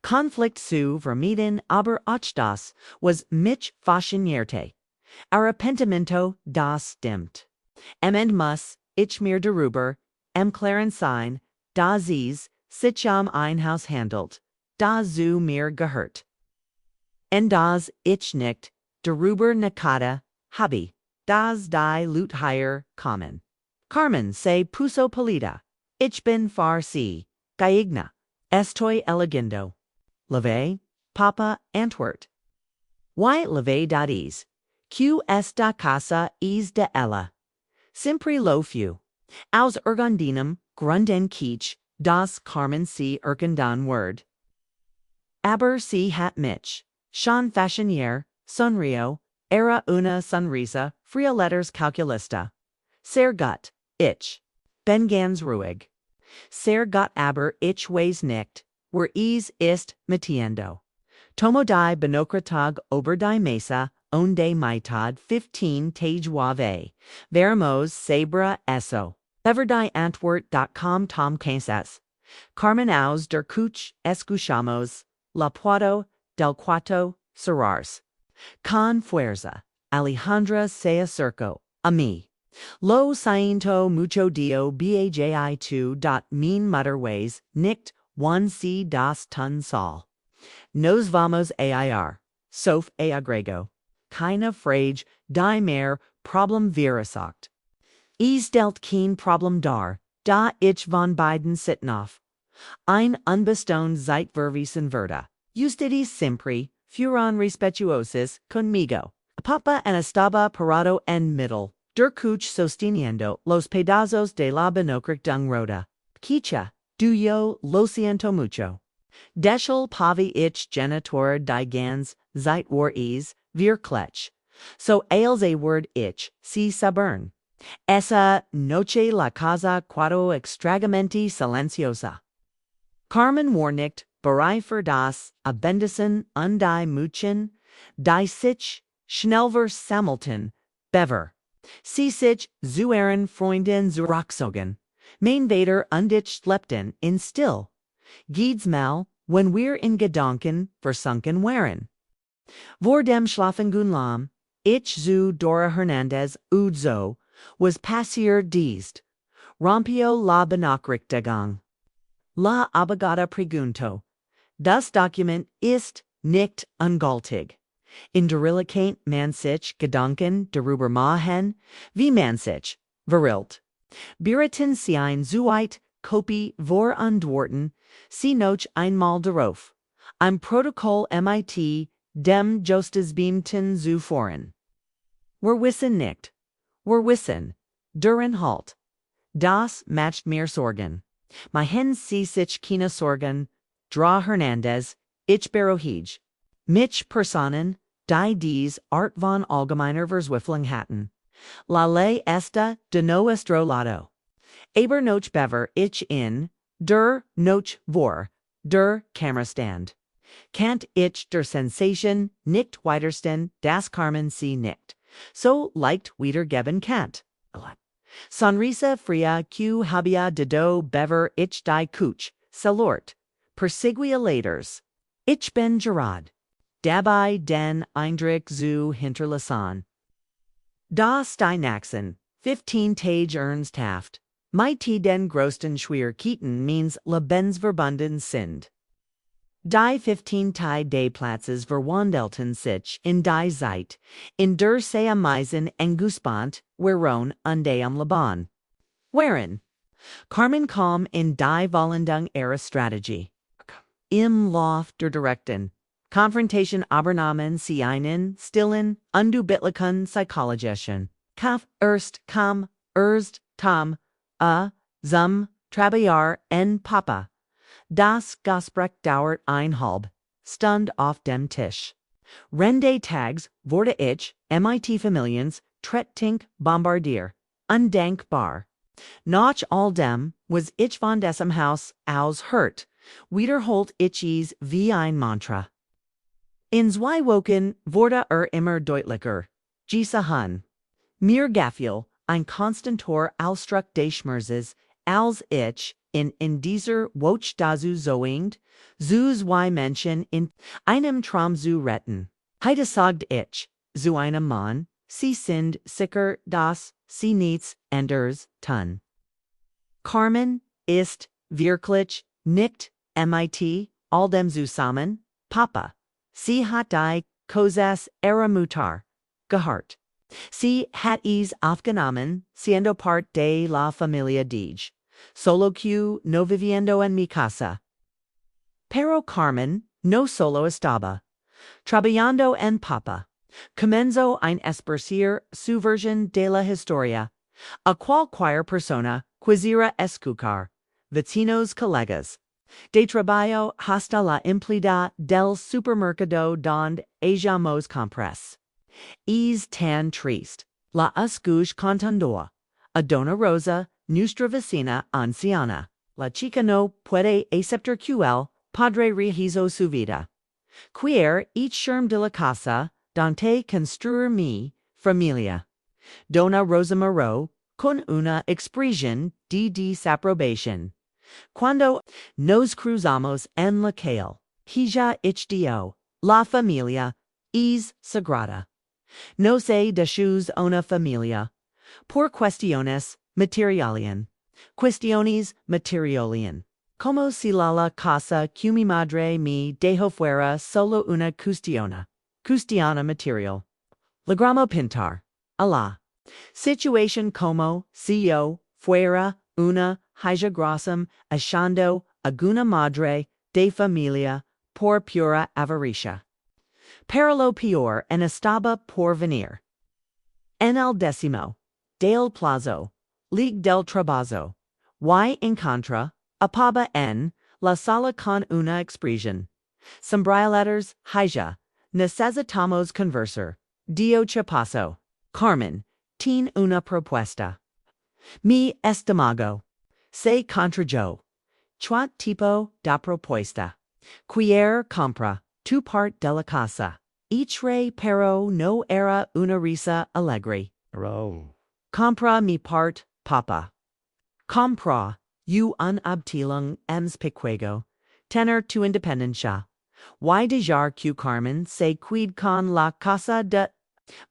Konflikt zu vermieden, aber auch das, was mich faszinierte. Arrepentimiento das stimmt. End muss, ich mir darüber, klaren sein, da sich am Einhaus handelt, da zu mir gehört. Das ich nicht, darüber nakada, habe, das die Lut higher, kommen. Carmen se puso polita, ich bin farsi, geigna, estoy elegendo. Leve, Papa, Antwort. Y leve dadis, Q esta casa de ella. Simpri lo few. Aus Ergondinum, Grunden Keach, das Carmen C. Erkendan Word. Aber sie hat mich. Sean Fashinier, Sonrio, era una sonrisa, fria letters calculista. Sehr gut, ich. Ben ganz ruhig. Sehr gut aber ich weiß nicht, wer ist metiendo. Tomo die Benokratag ober die Mesa, onde mitad 15 Tage wave. Veremos sabra eso. Everdieantwort.com Tom Casas. Carmen aus der Kuch escuchamos, la puerto del cuarto cerrars. Con fuerza, Alejandra se acercó a mí. Lo siento mucho dio baji2. Mein Mutterways nicht, c das tun sol. Nos vamos a ir. Sof a agrego. Keine Frage, die mehr Problem verursacht. Stellt kein Problem dar, da ich von beiden Sittenhof. Ein unbestown Zeitverwiesen würde. Ustedes siempre fueron respetuosos conmigo. Papa and estaba parado en middle, der Kuch sosteniendo los pedazos de la Benokrik dung roda. Kicha, du yo lo siento mucho. Deschel pavi ich genitor die gans, zeit war is, wirklich. So ales a word ich, si sabern. Essa noche la casa quado extragamenti silenciosa. Carmen warnicht, bereifer das, abendisen, undie muchen, die sich, schnellver sammelten, bever. Sie sich, zueren Freunden zurachsogen. Mein Vater undich schleppten in still. Geidsmal, when we're in Gedanken, versunken waren. Vor dem Schlafengunlam, ich zu Dora Hernandez, Udzo, was passier diesd. Rompio la Benachrichtigung. La abogada pregunto. Das Dokument ist nicht ungültig. In derilicaint man sich Gedanken darüber machen, wie man sich verrilt. Beraten sie ein Zuheit, Kopie vor Antworten, sie noch einmal darauf. Ein Protokoll mit dem Justizbeamten zu führen. Wir wissen nicht. Wir wissen. Duren halt. Das macht mir Sorgen. Mein sie sich keine Sorgen. Dra Hernandez, ich berohige. Mich Personen, die dies Art von allgemeiner Verzweiflung hatten. La ley esta de nuestro lado. Aber noch bever ich in, der noch vor, der Kamerastand. Kant ich der Sensation nicht weitersten, das Carmen sie nicht. So leicht wiedergeben Kant. Sonrisa fria q habia de do bever ich die Kuch, salort. Persiguia laters. Ich bin Gerard. Dabei den Eindruck zu hinterlassen. Das die Naxen, 15 Tage Ernsthaft. Mit den größten Schwierigkeiten means lebensverbunden sind. Die 15 Tage Platzes verwandelten sich in die Zeit, in der sie am meisten angespannt waren und am Leben. Waren Carmen kam in die Vollendung ihrer Strategie. Im Lauf der direkten Konfrontation übernahmen sie einen stillen, undubittlichen psychologischen Kauf erst kam, erst zum Trabalhar en Papa. Das Gespräch dauert einhalb Stund auf dem Tisch. Rende Tags wurde ich, mit Familiens, tretink bombardier. Undankbar. Nach all dem was ich von diesem Haus aus hört, wiederholt ich es wie ein Mantra. In zwei Wochen wurde immer deutlicher. Gesehen. Mir gefiel ein konstanter Ausdruck des Schmerzes, als ich in dieser Woche dazu zoingd, zu zwei Menschen in einem Traum zu retten. Heute sagt ich, zu einem Mann, sie sind sicher, dass sie nichts anderes tun. Carmen ist wirklich nicht mit all dem zusammen, Papa. Sie hat die Cosas ihrer Mutter gehört. Sie hat es aufgenommen, siendo parte de la familia Deej. Solo que no viviendo en mi casa. Pero Carmen no solo estaba trabajando en Papa. Comenzó a esparcir su versión de la historia. A cualquier persona quisiera escuchar. Vecinos colegas. De trabajo hasta la empleada del supermercado donde ellamos compras. Es tan triste. La escuch contando. A Dona Rosa, nuestra vecina anciana. La chica no puede aceptar que el padre rehizo su vida. Quiere echarme de la casa, donde construir mi familia. Dona Rosa miró, con una expresión de desaprobación. Cuando nos cruzamos en la calle, ella dijo, la familia es sagrada. No se deshuza una familia. Por cuestiones materialian. Cuestiones materialian. Como si la casa que mi madre me dejó fuera solo una cuestiona material. Logramos pintar. La situación como si yo fuera una hija grosum achando alguna madre de familia por pura avaricia. Pero lo peor en estaba por venir. En el décimo del plazo, Ligue del Trabajo, y en contra, apaba en la sala con una expresión. Sombrailetters, hija, necesitamos conversar. Dio paso. Carmen, tiene una propuesta. Mi estómago se contrajo. Chuat tipo da propuesta. Quiere compra tu parte de la casa. Itre pero no era una risa alegre. Compra mi part, papa. Compra, u un abteilung ems pequego. Tener tu independencia. Y dejar que Carmen se quid con la casa de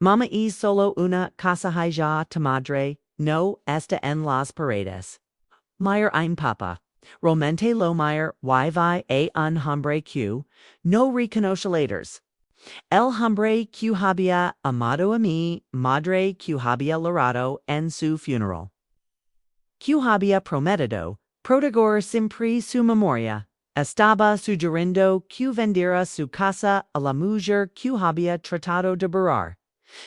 Mama es solo una casa hija tu madre, no está en las paredes. Meyer ein papa. Realmente lo Meyer y vi a un hombre que no reconoce letters. El hombre que había amado a mi madre que había llorado en su funeral. Que había prometido proteger siempre su memoria. Estaba sugiriendo que vendiera su casa a la mujer que había tratado de borrar.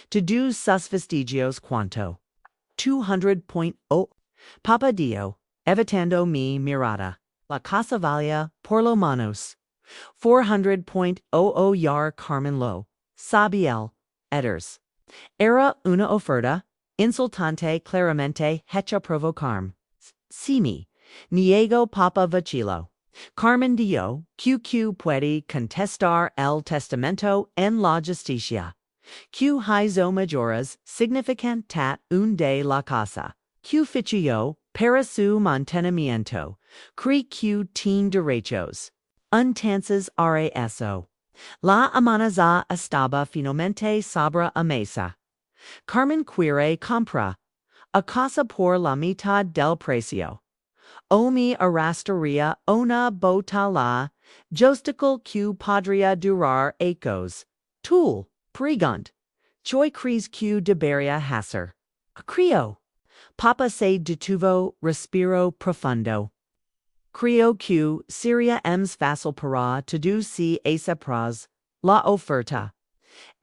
Todos sus vestigios cuanto. 200.0 Papa Dio, evitando mi mirada. La casa valía por lo manos. 400.00 Yar Carmen lo. Sabiel. Eders. Era una oferta, insultante claramente hecha provocarme. Simi. Niego Papa Vacilo. Carmen Dio, QQ puede contestar el testamento en la justicia. Q hizo majoras significantat un de la casa. Q fichio para su mantenimiento. Cree Q teen derechos. Untances raso. La amenaza estaba finalmente sobre a mesa. Carmen quiere compra. A casa por la mitad del precio. O mi arrastraría una botala. Jostical Q podría durar ecos. Tool. Pregant. Choi crees Q debería hacer. Creo. Papa se detuvo, respiro profundo. Creo Q seria ems fácil para todos si aceptas la oferta.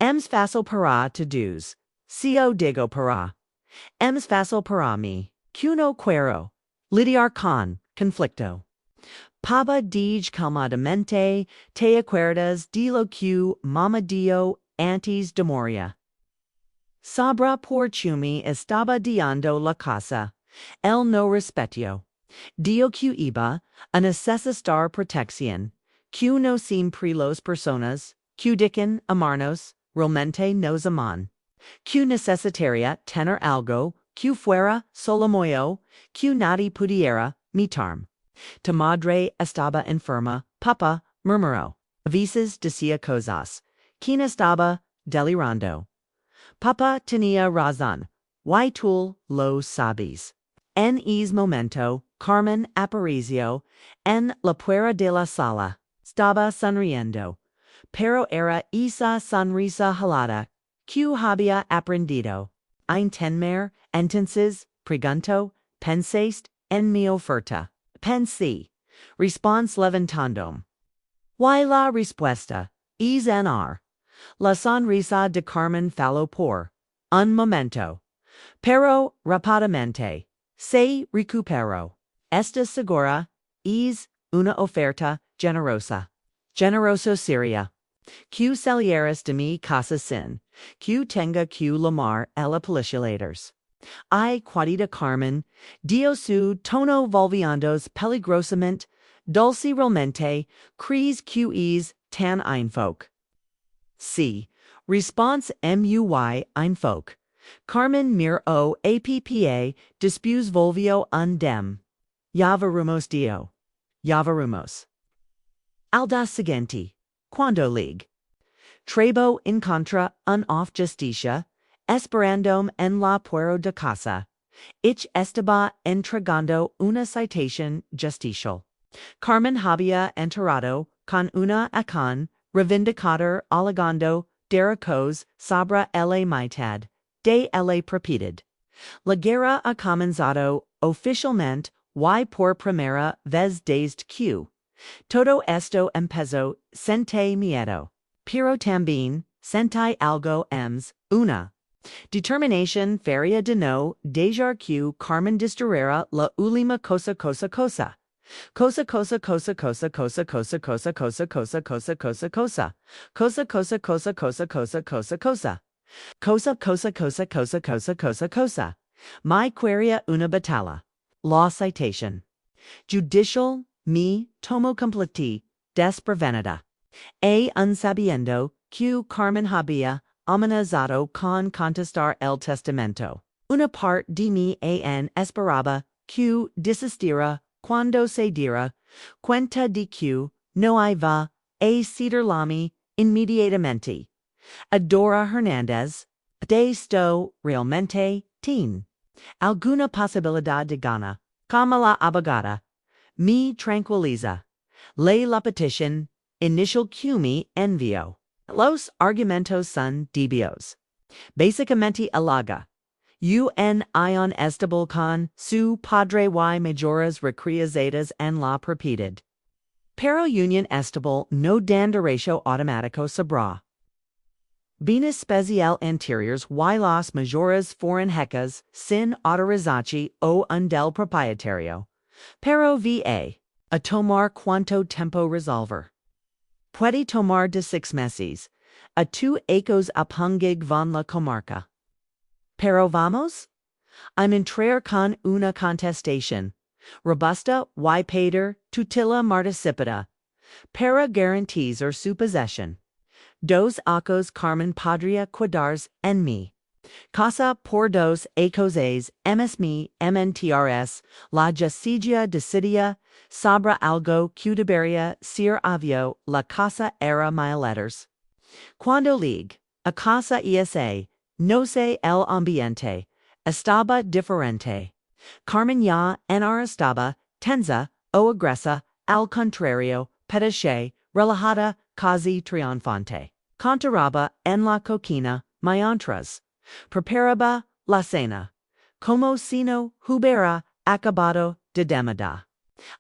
Ems fácil para todos. Si o digo para. Ems fácil para mí. Q no quiero. Lidiar con conflicto. Papa dij calmadamente, te acuerdas de lo que mama dio antes de moria. Sabra por chumi estaba dando la casa. El no respetio. Dio que iba a necesitar protección. Que no siempre los personas, que dican amarnos, realmente nos aman. Que necesitaría tener algo, que fuera solo moyo, que nadie pudiera mitarme. Tu madre estaba enferma, papa murmuró. A veces decía cosas. Quien estaba delirando. Papa tenía razón. Y tú lo sabes. En ese momento, Carmen apareció en la puerta de la sala. Estaba sonriendo. Pero era esa sonrisa helada que había aprendido. Entender, entonces, pregunto, pensaste en mi oferta. Pensé. Response levantandome. Y la respuesta es en R. La sonrisa de Carmen faló por un momento. Pero rápidamente se recuperó. Esta segura es una oferta generosa. Generoso sería. Que salieras de mi casa sin que tenga que llamar a la policía. I querida Carmen, dio su tono volviéndose peligrosamente, dulce realmente, crees que es tan einfolk. C. Response muy einfolk. Carmen mir o appa, dispus volvio un dem. Ya veremos dio. Ya veremos. Al día siguiente. Cuando ligue. Trebo en contra un of justicia, esperandome en la puerta de casa. Ich estaba entregando una citación justicial. Carmen había enterrado, con una acon, reivindicator alegando, derechos sobre la mitad, de la propiedad. La guerra ha comenzado, oficialmente, y por primera vez desde que. Todo esto empezó, sente miedo. Pero también, senti algo ems, una. Determinación feria de no dejar que Carmen destruyera la última cosa. Cosa cosa cosa cosa cosa cosa cosa cosa cosa cosa cosa cosa. Cosa cosa cosa cosa cosa cosa cosa. Cosa cosa cosa cosa cosa cosa cosa. My queria una batalla. Law citation. Judicial mi tomo completi des prevenida. A unsabiendo q Carmen había amenazado con contestar el testamento. Una part de mi an esperaba q desistira cuando se dira cuenta de q no iba a cederlami inmediatamente. Adora Hernandez, de esto realmente teen. Alguna posibilidad de gana, como la abogada, me tranquiliza. Ley la petición, initial q me envio. Los argumentos son debios. Básicamente alaga. Un ion estable con su padre y mayores recriazadas en la propiedad. Pero union estable no dan derecho automático sobre. Bienes especial anteriores y las mayores foreign hecas sin autorización o un del propietario. Pero va. A tomar cuanto tempo resolver. Puede tomar de 6 meses. A tu ecos apungig von la comarca. Pero vamos? I'm entrar con una contestación. Robusta y pater tutela marticipata. Para garantizar su possession. Dos acos Carmen Padria quadars en mi. Casa por dos ecoses ms mi mntrs la justicia decidia sabra algo cudeberia sir avio la casa era mil letters. Cuando ligue, a casa esa, no sé el ambiente, estaba diferente. Carmen ya en estaba, tensa, o agresa, al contrario, pedache, relajada, casi triunfante. Contaraba en la coquina, mientras preparaba la cena, como si no hubiera acabado de demanda.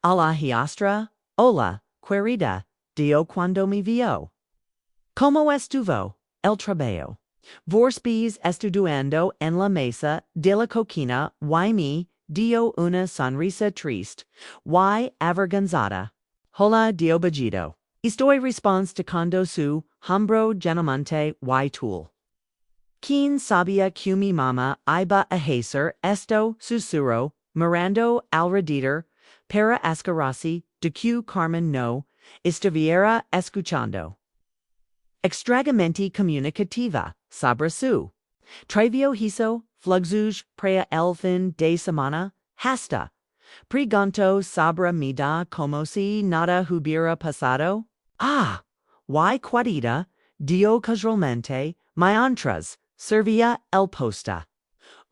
A la hiastra, hola, querida, dio cuando me vio. Como estuvo el trabajo. Vorspes estudiando en la mesa de la coquina y me dio una sonrisa triste y avergonzada. Hola dio bajido. Estoy response tocando su hombro gentilmente y tool. Quien sabía que mi mamá iba a hacer esto susurro, mirando alrededor, para asegurarse de que Carmen no estuviera escuchando. Extragamente comunicativa, sobre su trivio hizo, fluxuj para el fin de semana, hasta pregunto sobre mi da como si nada hubiera pasado. Ah, y querida, dio casualmente, mientras servía el posta.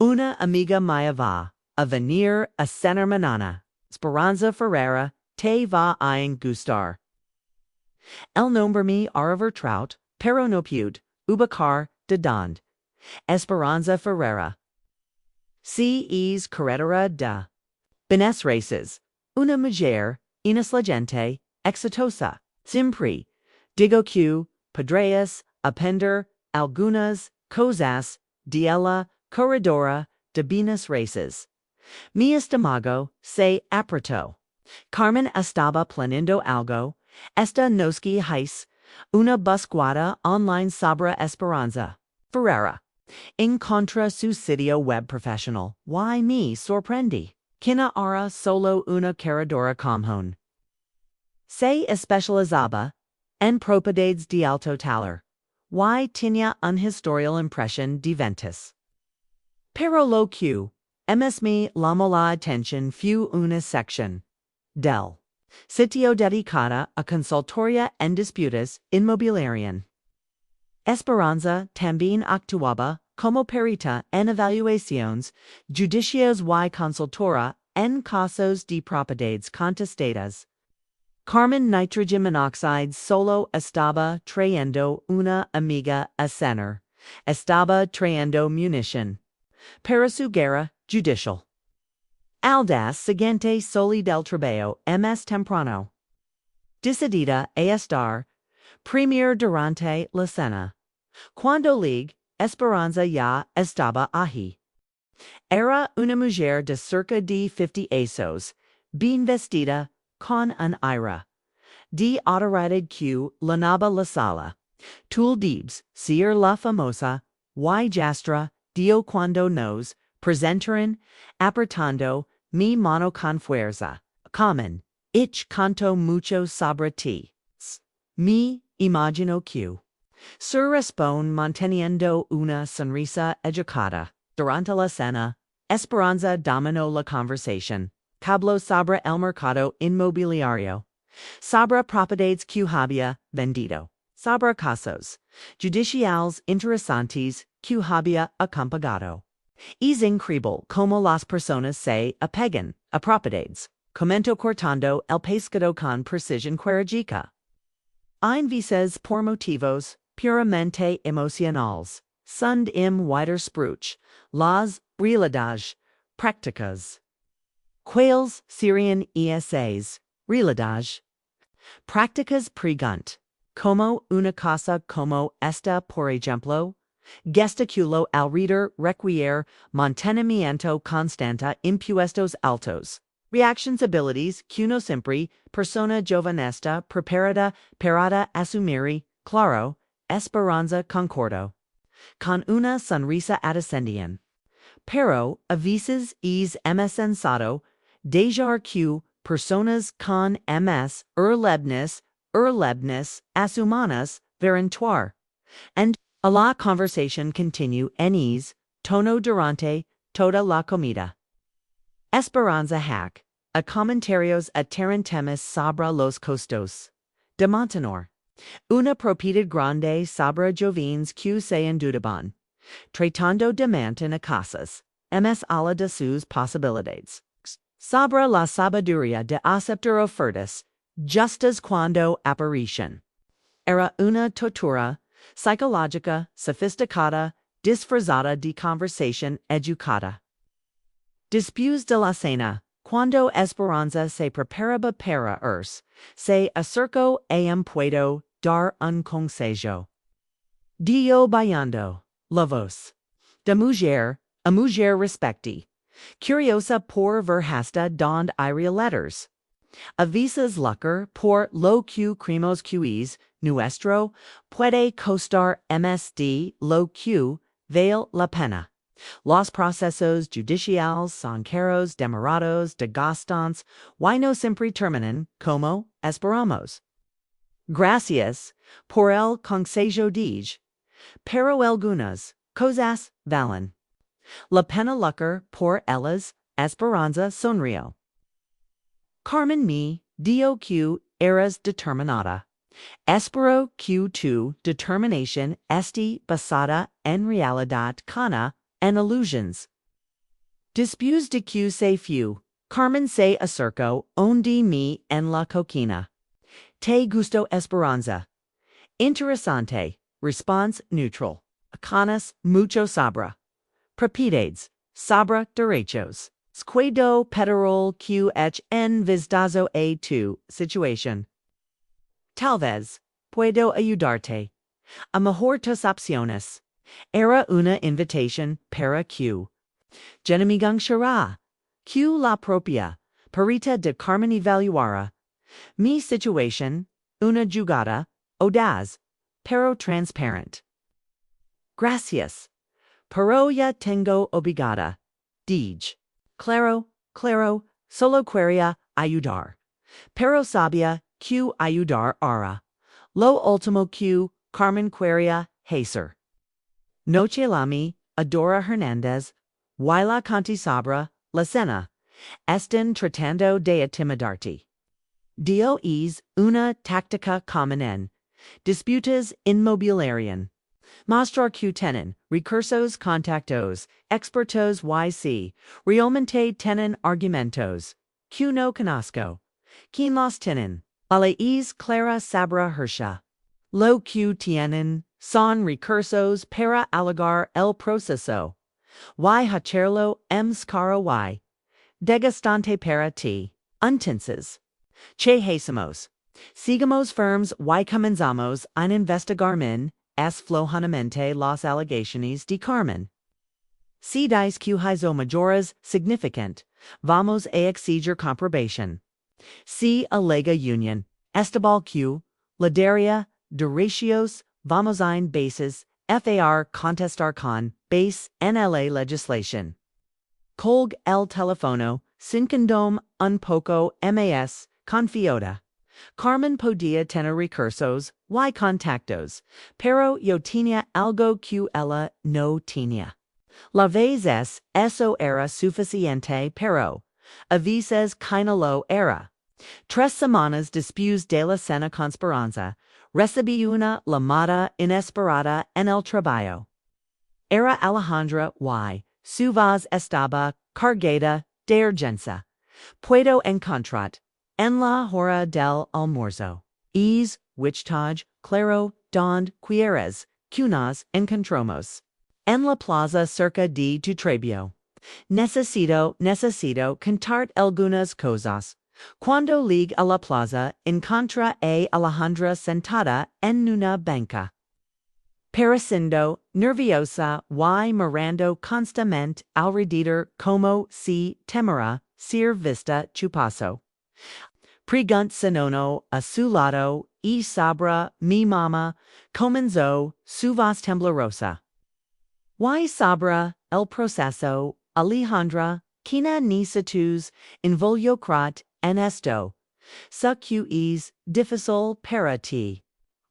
Una amiga mía va a venir a cenar mañana. Esperanza Ferreira te va a gustar. El nombre me vertraut, pero no pude ubicar de dónde. Esperanza Ferreira. Si es carretera de Bienes races. Una mujer inteligente, exitosa. Siempre digo que podrías aprender algunas cosas de la corredora de bienes races. Mi estómago se apretó. Carmen estaba planeando algo. Esta noche hice una búsqueda online sobre Esperanza Ferreira. Encontré su sitio web profesional. Y me sorprendí. Quina ara solo una corredora común. Se especializaba en propiedades de alto taller. Y tenía un historial impresión de ventas. Pero lo que me llamó la atención fue una sección del sitio dedicada a consultoría en disputas inmobiliarias. Esperanza también actuaba como perita en evaluaciones judiciales y consultora en casos de propiedades contestadas. Carmen Nitrogen Monoxide solo estaba trayendo una amiga a cenar. Estaba trayendo munición para su guerra judicial. Al das siguiente soli del trabajo más temprano. Decidida a estar premier durante la cena. Cuando ligue, Esperanza ya estaba allí. Era una mujer de cerca de 50 años, bien vestida, con un ira. D autorated q lanaba la sala. Tul debs, seer la famosa, y jastra, dio cuando nos, presentarin, apertando, mi mano con fuerza. Common, ich canto mucho sobre ti. Mi imagino q. Sur respon manteniendo una sonrisa educada. Durante la cena, Esperanza dominó la conversación. Cablo sobre el mercado inmobiliario. Sobre propiedades que había vendido. Sobre casos judiciales interesantes que había acompagado. Es increíble como las personas se apegan a propiedades. Comento cortando el pescado con precisión quirúrgica. Ein veces por motivos puramente emocionales. Sund im widerspruch, las realidades prácticas. Quales serían esas realidades prácticas pregunt? Como una casa como esta, por ejemplo, gesticulo al reader requiere mantenimiento constante impuestos altos. Reactions abilities que uno siempre, persona jovenesta preparada para asumir, claro, esperanza concordo. Con una sonrisa adescendiente. Pero, a veces es sensato, dejar que personas con erlebnis asumanas verentuar. And, a la conversation continue en tono durante toda la comida. Esperanza hack, a comentarios temas sobre los costos. De mantener. Una propiedad grande sobre jovens que se endeudaban. Tratando de mantener casas. A la de sus posibilidades. Sobre la sabiduría de aceptar ofertas, justas cuando aparecen. Era una tortura psicológica sofisticada disfrazada de conversación educada. Después de la cena, cuando Esperanza se preparaba para se acercó a puedo dar un consejo. Dio bailando, la voz. De mujer, a mujer respecti. Curiosa por ver hasta donde iría letters. A veces lucker por lo que creemos que nuestro, puede costar lo que vale la pena. Los procesos judiciales son caros, demorados, desgastantes, y no siempre terminan como esperamos. Gracias por el consejo pero algunas cosas valen la pena lucar por ellas. Esperanza sonrió. Carmen me dio que eras determinada. Espero que tu determinación esté basada en realidad cana en illusions. Después de que se fue, Carmen se acercó onde me en la coquina. Te gusto Esperanza. Interesante. Response neutral. Acanas mucho sabra. Propiedades. Sabra derechos. Squedo petrol que en vistazo a tu situation. Tal vez puedo ayudarte. A mejor tus opciones. Era una invitación para que Genemigang Shara, que la propia perita de Carmen evaluara. Mi situation, una jugada, audaz, pero transparent. Gracias. Pero ya tengo obligada. Dij. Claro, solo quería ayudar. Pero sabía que ayudar ara. Lo último que Carmen quería hacer. Noche lami, Adora Hernández, Waila Conti Sabra, La Cena, estén tratando de intimidarte. Dio es una táctica común en disputas inmobiliarias. Mostrar que tienen recursos contactos, expertos y realmente tienen argumentos, que no conozco. Quien los tienen, a la es clara sabra hersha. Lo que tienen son recursos para alargar el proceso. Y hacerlo caro y degastante para ti. Entonces, che hacemos. Sigamos firmes y comenzamos a investigar flojamente las alegaciones de Carmen. Si dice que hizo mayores significant, vamos a exigir comprobación. C. Alega Union, Estebal Q, Ladaria, Duratios, Vamosine Bases, FAR Contestar Con, Base, NLA Legislation. Colg el Telefono, Sincondom, un poco, MAS, Confiota. Carmen podía tener recursos, y contactos, pero yo tenía algo que ella no tenía. La vez eso era suficiente, pero a veces que no lo era. 3 semanas después de la cena conspiranza, recibí una llamada inesperada en el trabajo. Era Alejandra y su voz estaba cargada de urgencia. Puedo encontrar en la hora del almuerzo. Es, Wichtaj, claro, donde quieres, que nos encontramos. En la plaza cerca de tu trebio. Necesito contar algunas cosas. Cuando llegué a la plaza, encontré a Alejandra sentada en una banca. Pareciendo nerviosa y mirando constantemente alrededor como si temera ser vista chupaso. Preguntando a su lado y sobre mi mamá comenzó su voz temblorosa. Y sobre el proceso, Alejandra, quina necesitus involucrar en esto. Sé que es difícil para ti.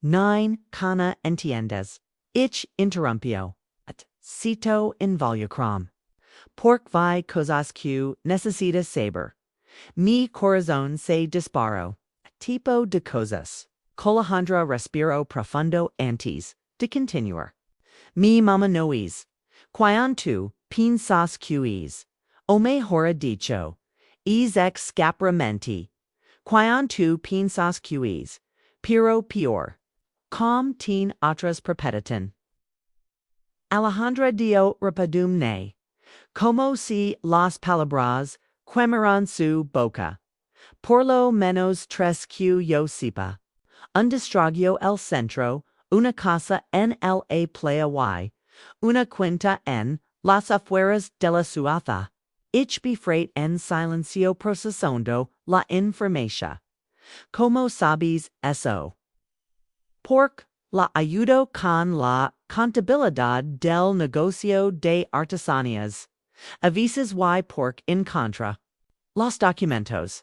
Nine cana entiendes. Ich interrumpio. Cito involucram. Pork vi cosas que necesitas saber. Mi corazón se disparó. Tipo de cosas. Alejandra respiro profundo antes de continuar. Mi mamá no es. Cuanto piensas que es. O mejor dicho, es excapramenti. Cuanto piensas que es. Pero peor. Com tin otras perpetitan. Alejandra dio repadum ne. Como si las palabras quemaran su boca. Por lo menos tres que yo sepa. Un distragio el centro, una casa en la playa y una cuenta en las afueras de la ciudad. Ich befreit en silencio procesando la información. Como sabes eso? Pork la ayudo con la contabilidad del negocio de artesanías. Avises y pork en contra. Los documentos.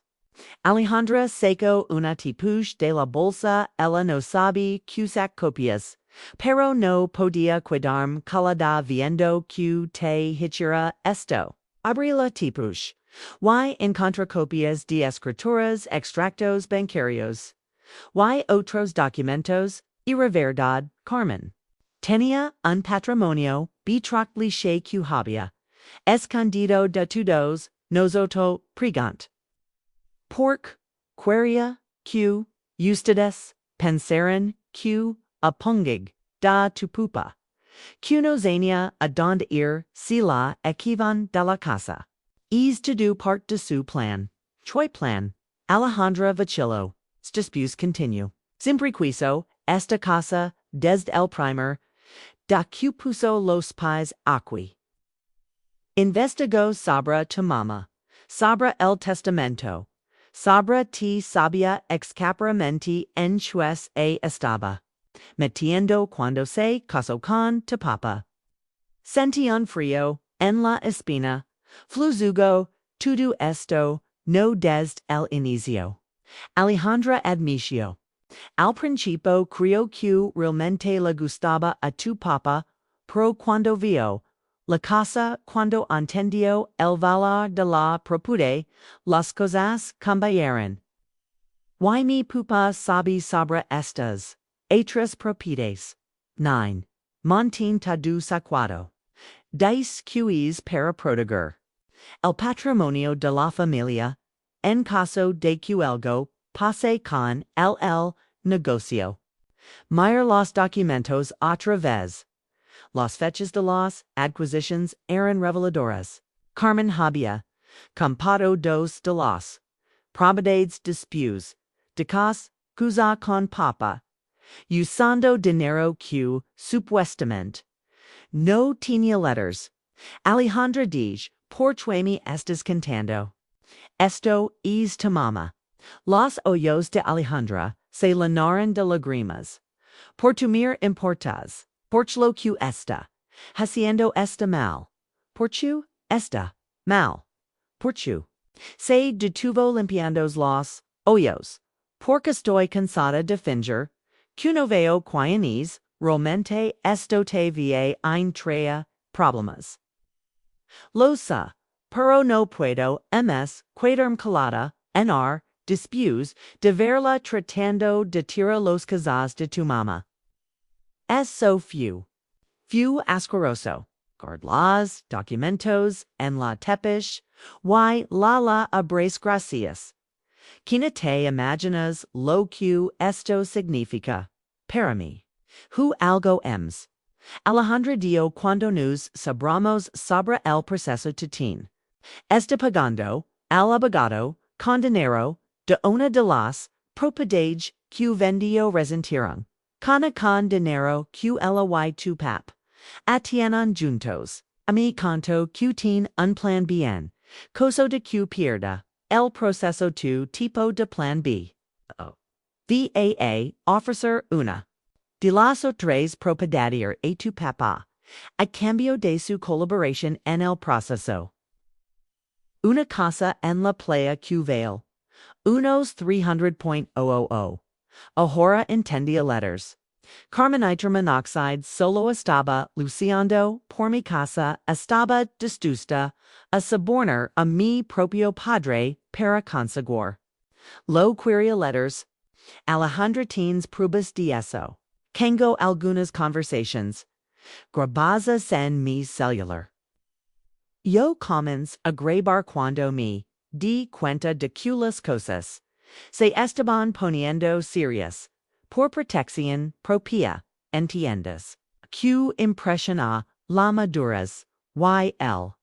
Alejandra sacó una tipuche de la bolsa, ella no sabe cusac copias, pero no podía quedarme callada viendo que te hiciera esto. Abrí la tipuche. Y encontré copias de escrituras, extractos bancarios. Y otros documentos, y verdad, Carmen. Tenía un patrimonio betrachtliche que había escondido de todos nosotros pregant. Pork, queria, que, ustedes, pensaran, que, apungig, da tu pupa. Que nos venía a donde ir si la equivan de la casa. Es to do part de su plan. Choi plan. Alejandra vacillo. Disputes continue. Siempre quiso, esta casa, desde el primer, da que puso los pies aquí. Investigó sobre tu mamá, sobre el testamento, sobre ti sabía excapramenti en chues e estaba, metiendo cuando se casó con tu papa. Sentí un frío en la espina, fluzugo, todo esto, no desde el inicio. Alejandra admitió. Al principio creo que realmente le gustaba a tu papa, pero cuando vio la casa, cuando entendió el valor de la propiedad, las cosas cambiaron. Y mi papa sabe sobre estas otras propiedades. 9. Montin tadu saquado. Dice que es para proteger el patrimonio de la familia, en caso de que algo pase con el negocio. Mire los documentos otra vez. Las fechas de las adquisiciones eran reveladoras. Carmen había comprado dos de las propiedades después de casarse con papa, usando dinero que supuestamente no tenía letters. Alejandra dijo, por qué me estás contando. Esto es tu mamá. Los hoyos de Alejandra se llenaron de lágrimas. Por tu mir importas. Porchlo que esta. Haciendo esta mal. Porchu esta. Mal. Porchu. Se detuvo limpiando los hoyos. Porque estoy cansada de fingir. Que no veo quianis. Realmente esto te vie ein trae problemas. Losa. Pero no puedo ms quedarme calada nr después de verla tratando de tirar los casas de tu mamá. Es so few. Few asqueroso. Guard las documentos en la tepish. Y la abres gracias. Quina te imaginas lo que esto significa. Para mí. Hu algo ems. Alejandra dio cuando nos sabramos sobre el proceso tutin. Está pagando, al abogado, con dinero, de una de las propiedades que vendió resintieron. Cana con dinero que ly tu pap. Atiennan juntos. A mi canto que tin un plan bien. Coso de que pierda. El proceso tu tipo de plan B. VAA, officer una. De las otras propiedades a tu papá. A cambio de su colaboración en el proceso. Una casa en la playa que vale. Unos 300.000. Ahora entendía letters. Carbonitro monoxide solo estaba luciendo por mi casa estaba disgusta a sobornar a mi propio padre para conseguir. Lo quería letters. Alejandra tienes pruebas de eso. Tengo algunas conversations. Grabadas en mi celular. Yo comienzo a grabar cuando me di cuenta de que las cosas se estaban poniendo serias. Por protección propia, entiendes. Que impresiona la madurez, y el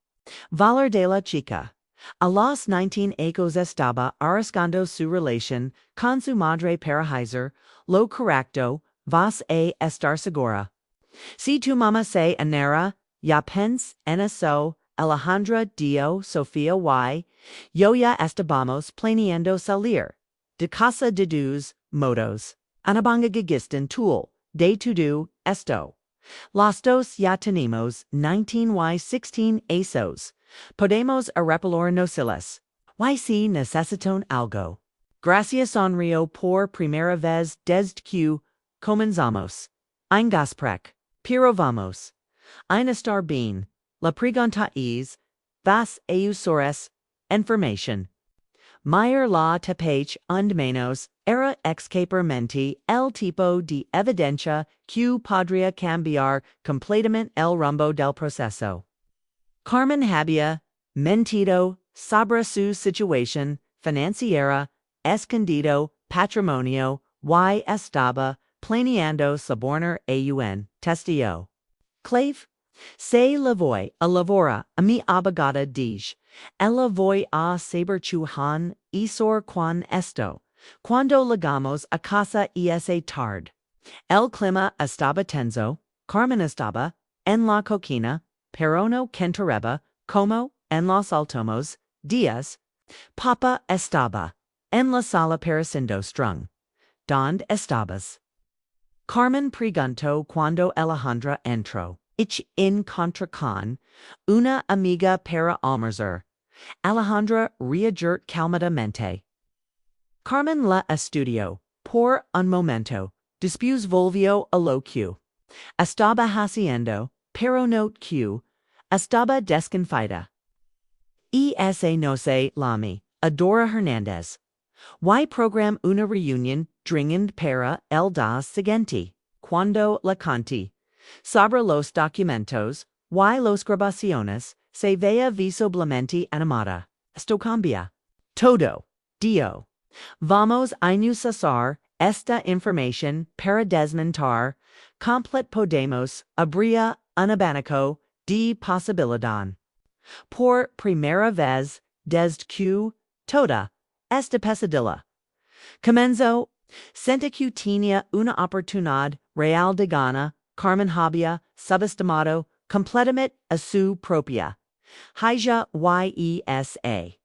valor de la chica. A los 19 años estaba arriesgando su relación con su madre para hacer lo correcto, vas a estar segura. Si tu mamá se enera, ya pens en eso, Alejandra dio Sofía y yo ya estábamos planeando salir de casa de dos modos. Anabanga gigisten tool, de todo esto. Los dos ya tenemos 19 y 16 asos. Podemos arrepelar nocilas. Y si necesitan algo. Gracias sonrío por primera vez desde que comenzamos. Ein Gasprech. Pero vamos. Ein estar bien. La pregunta es, vas a usar information. Mayer la tepech und menos era excapermente el tipo de evidencia que podría cambiar completamente el rumbo del proceso. Carmen había mentido sobre su situación financiera, escondido patrimonio y estaba planeando sobornar a un testigo. Clave. Se la voy a lavora a mi abogada dij. Ella voy a saber chuhan isor quan esto. Cuando llegamos a casa esa tarde. El clima estaba tenso. Carmen estaba en la coquina. Pero no kentareba como en los últimos días. Papa estaba en la sala pareciendo strung. ¿Dónde estabas? Carmen preguntó cuando Alejandra entró. Ich encontré con una amiga para almorzar. Alejandra reagiert calmadamente. Carmen la estudió por un momento. Después volvió a lo que estaba haciendo, pero no que estaba desconfida. Esa no se llama Adora Hernández. Y program una reunión dringend para el das siguiente. Cuando la conti. Sobre los documentos, y los grabaciones, se vea visiblemente animada. Esto cambia. Todo. Dio. Vamos a usar esta información para desmentir. Complet podemos abrir un abanico de posibilidad. Por primera vez, desde que toda esta pesadilla comenzó, sentí que tenía una oportunidad real de gana. Carmen había subestimado completamente a su propia hija yesa.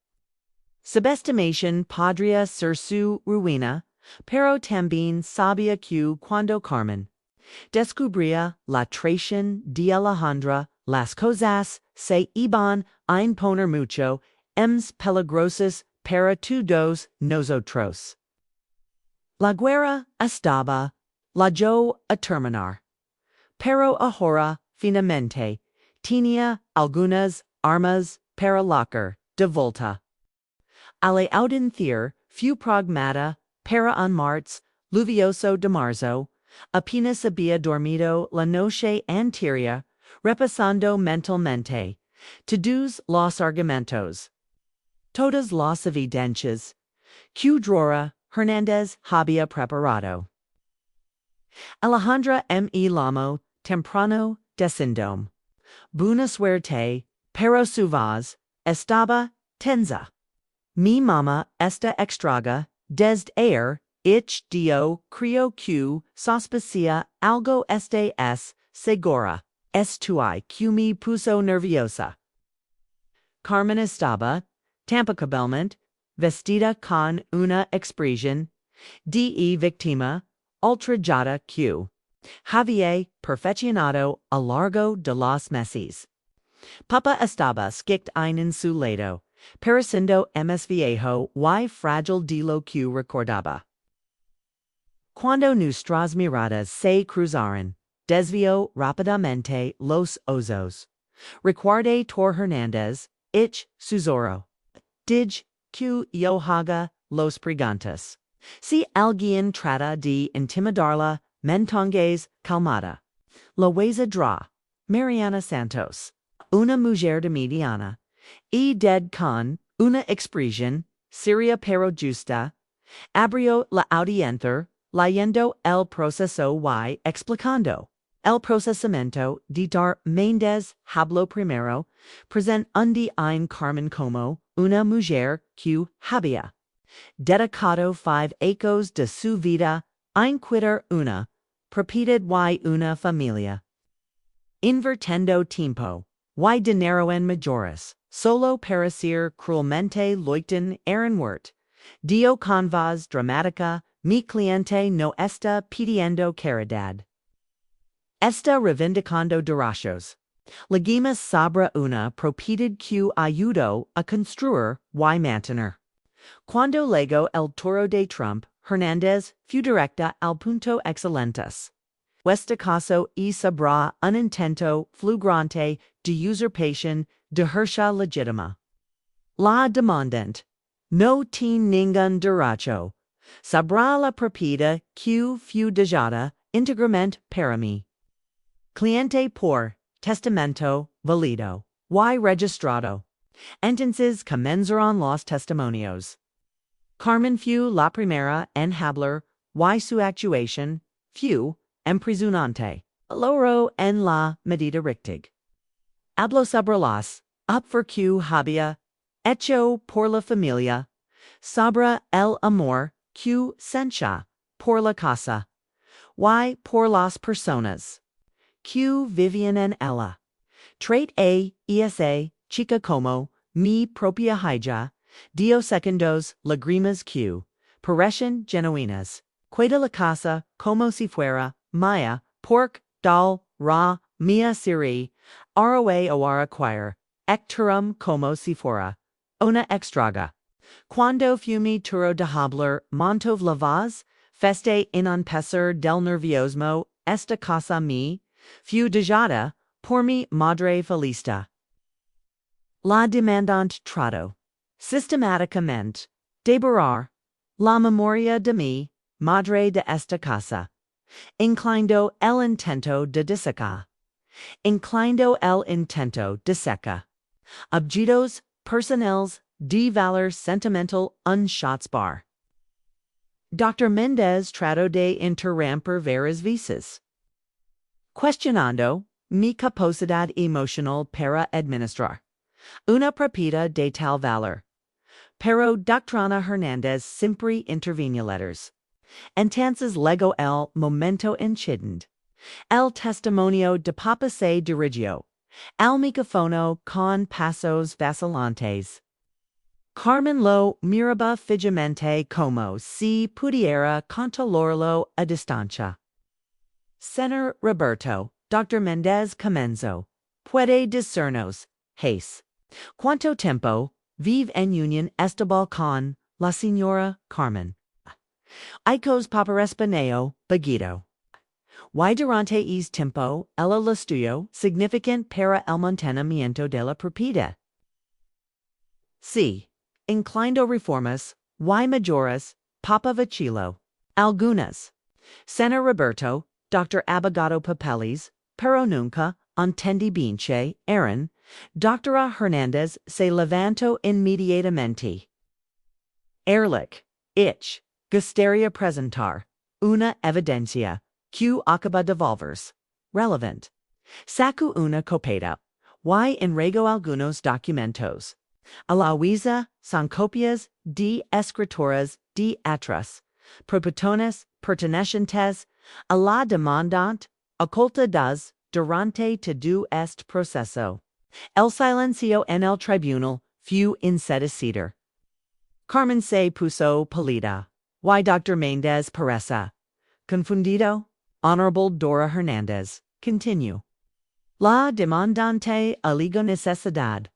subestimation podría ser su ruina, pero también sabía que cuando Carmen descubría la traición de Alejandra, las cosas se iban a imponer mucho más peligrosas para todos nosotros. La guerra estaba yo a terminar, pero ahora finalmente tenía algunas armas para lacar de volta. Alle audiencia fu pragmata para un martes lluvioso de marzo, apenas había dormido la noche anterior, repasando mentalmente todos los argumentos, todas las evidencias que Drora Hernández había preparado. Alejandra me llamó temprano diciendo, buena suerte, pero su voz estaba tensa. Mi mamá está extraña desde ayer, ich dio creo que sospecha algo este es segura. Estoy que me puso nerviosa. Carmen estaba, tempecablemente, vestida con una expresión de víctima ultrajada que había perfeccionado a largo de los meses. Papa estaba skicked en su lecho, pareciendo más viejo y frágil de lo que recordaba. Cuando nuestras miradas se cruzaron, desvió rápidamente los ojos. Recuerde Tor Hernández, ich susurro. Dig que yo haga los preguntas. Si alguien trata de intimidarla, mentongues calmada. La huesa dra. Mariana Santos. Una mujer de mediana edad con una expresión seria pero justa, abrió la audiencia leyendo el proceso y explicando el procesamiento de Dar Méndez habló primero, presentando en Carmen como una mujer que había dedicado 5 años de su vida en cuidar una propiedad y una familia, invirtiendo tiempo y dinero en mayores, solo para ser cruelmente loiten Ehrenwort. Dio con voz dramática, mi cliente no está pidiendo caridad. Está reivindicando derechos. Legítimas sobre una propiedad que ayudó a construir y mantener. Cuando llegó el toro de Trump, Hernández fu directa al punto excelentes. Este caso y sabrá un intento flagrante de usurpación de ejercicio legítima. La demandante no tiene ningún derecho sobre la propiedad que fu dejada íntegramente para mí. Cliente por testamento válido y registrado. Entonces comenzaron los testimonios. Carmen fu la primera en hablar y su actuación fu impresionante. Logró en la medida rectig. Habló sobre las upfer que había hecho por la familia, sobre el amor que sentía por la casa y por las personas que vivían en ella. Trait a esa chica como mi propia hija, dio segundos lágrimas que parecen genuinas. Cuida la casa como si fuera mía, porque dal ra mia siri, arawe awara choir, ecturum como si fuera una extraga. Cuando fumi turo de hablar montov la voz, feste in un pesar del nerviosmo, esta casa mi, fu dejada, por mi madre felista. La demandante trató, sistemáticamente, de borrar la memoria de mi madre de esta casa, inclinando el intento de deseca. Objetos personales de valor sentimental unschatzbar. Dr. Mendez trató de interrumpir varias veces, cuestionando mi capacidad emocional para administrar una propiedad de tal valor. Pero Doctrina Hernández siempre intervenía letters. Entonces llegó el momento incidente. El testimonio de Papa se dirigió al micrófono con pasos vacilantes. Carmen lo miraba fijamente como si pudiera controlarlo a distancia. Señor Roberto, Dr. Mendez Comenzo, puede discernos, Hace. ¿Cuánto tiempo vive en unión estable con la señora Carmen? Icos paparespaneo, Baguito. Y durante es tiempo, el estudio significant para el mantenimiento de la propiedad. C. Inclinado reformas, y mayores, Papa Vacilo. Algunas. Señor Roberto, Dr. Abogado Papeles, pero nunca, entendí binche, Aaron, Doctora Hernández se levantó inmediatamente. Ehrlich, ich, gustaría presentar, una evidencia, que acaba de volverse, relevant. Saco una copeta, y enrego algunos documentos. A la huiza son copias de escrituras de atrás, propietones pertenecientes a la demandante, ocultadas durante todo este proceso. El silencio en el tribunal fue ensedecido. Carmen se puso pálida. Y Dr. Méndez Pereza. Confundido? Honorable Dora Hernández. Continue. La demandante alegó necesidad.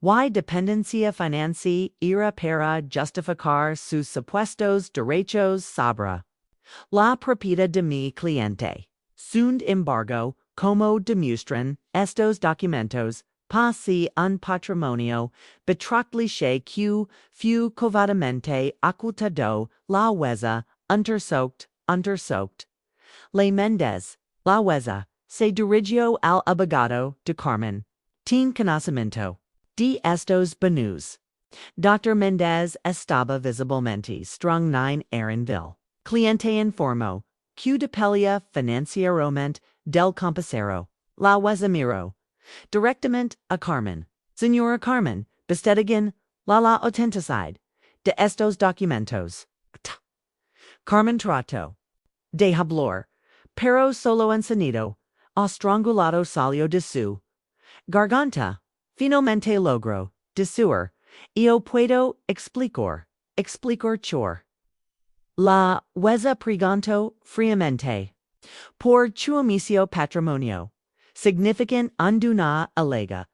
Y dependencia financiera era para justificar sus supuestos derechos sobre la propiedad de mi cliente. Sin embargo, como demuestran estos documentos, pasi un patrimonio betrachtliche que fue covadamente ocultado la huesa untersucht. Le Méndez, la huesa, se dirigió al abogado de Carmen. Tin conocimiento de estos bienes. Dr. Méndez estaba visiblemente strong nine Aaronville. Cliente informó que dependía financieramente del compasero. La huesa miró directamente a Carmen. Señora Carmen, bestätigen la autenticidad de estos documentos. Carmen trató de hablar, pero solo en sonido, estrangulado salió de su garganta. Finalmente logró decir, yo puedo explicar chor. La huesa preguntó fríamente. Por chu amicio patrimonio. Significant unduna alega.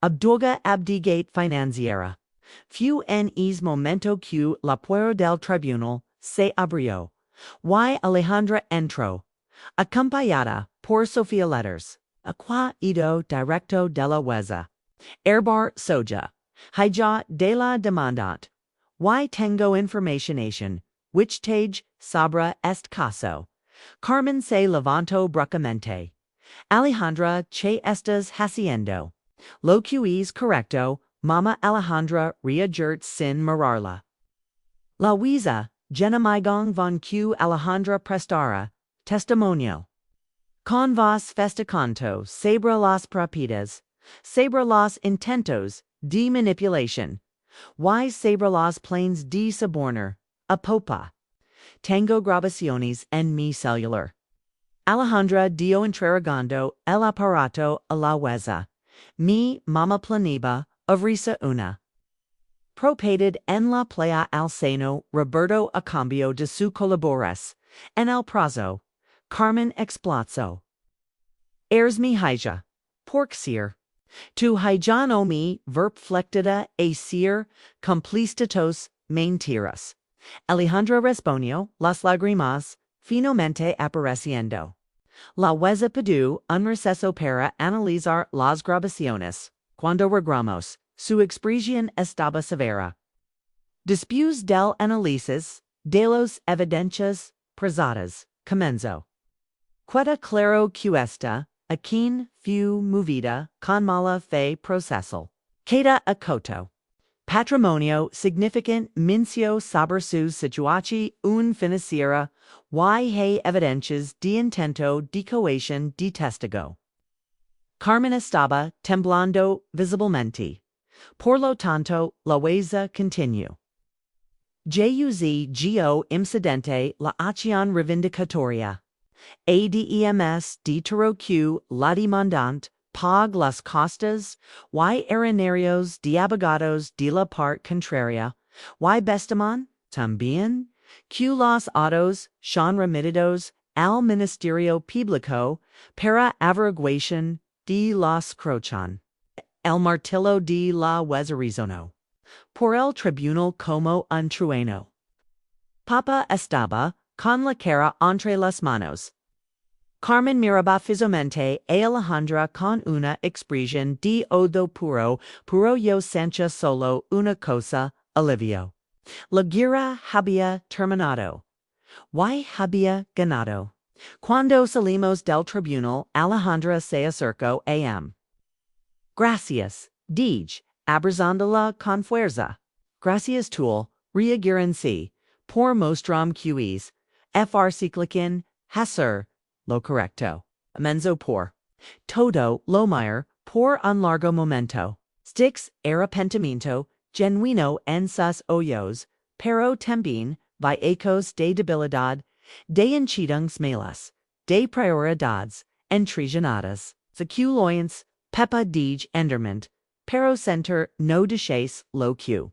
Abdulga abdigate financiera. Fu en es momento que la puerta del tribunal se abrió. Y Alejandra entró. Acompañada por Sofía Letters. Aqua ido directo de la huesa. Erbar soja. Hija de la demandante. Y tengo information. Which tage sobre este caso. Carmen se levantó bruscamente. Alejandra, che estás haciendo? Lo que es correcto, Mama Alejandra reagert sin mirarla. La huiza, genamigong von que Alejandra prestara, testimonio. Con vos festecanto sobre las propiedades, sobre los intentos de manipulación, y sobre los planes de soborno, apopa. Tengo grabaciones en mi celular. Alejandra dio entregando el aparato a la huesa. Mi mama planiba ofrece una propiedad en la playa al seno Roberto a cambio de su colaboras. En el prazo, Carmen explotó. Eres mi hija. Porxier. Tu hija no mi verpflichtada a ser complicitos mentiras. Alejandra respondió, las lágrimas finalmente apareciendo. La huesa pidió un receso para analizar las grabaciones. Cuando regramos, su expresión estaba severa. Después del análisis de los evidencias presadas, comenzó. Queda claro que esta, a quien fue movida con mala fe procesal. Queda acoto. Patrimonio significant mincio sobre su situación financiera y hay evidencias de intento de coacción de testigo. Carmen estaba temblando visiblemente. Por lo tanto, la huesa continuó. Juzgo imcidente la acción revindicatoria. ADEMS deteró que la demandante Pag las costas, y arenarios de abogados de la parte contraria, y bestaman, también, q los autos, son remitidos, al ministerio público, para averiguación de los crochan. El martillo de la hueserizono. Por el tribunal como un trueno. Papa estaba, con la cara entre las manos. Carmen miraba fijamente a Alejandra con una expresión de odio puro yo sentía solo una cosa, alivio. La guerra había terminado. Y había ganado. Cuando salimos del tribunal, Alejandra se acercó a Gracias, dije, abrazándola con fuerza. Gracias tool, reaguarense, por mostram ques, fr ciclican, hacer, lo correcto. Amenzo por. Todo, lo mayor, por un largo momento. Sticks, arrepentimiento, genuino en sus hoyos, pero también, vi ecos de debilidad, de enchidungs malas, de prioridades, entregenadas, seculoyance, Peppa dij enderment, pero center no desees lo que.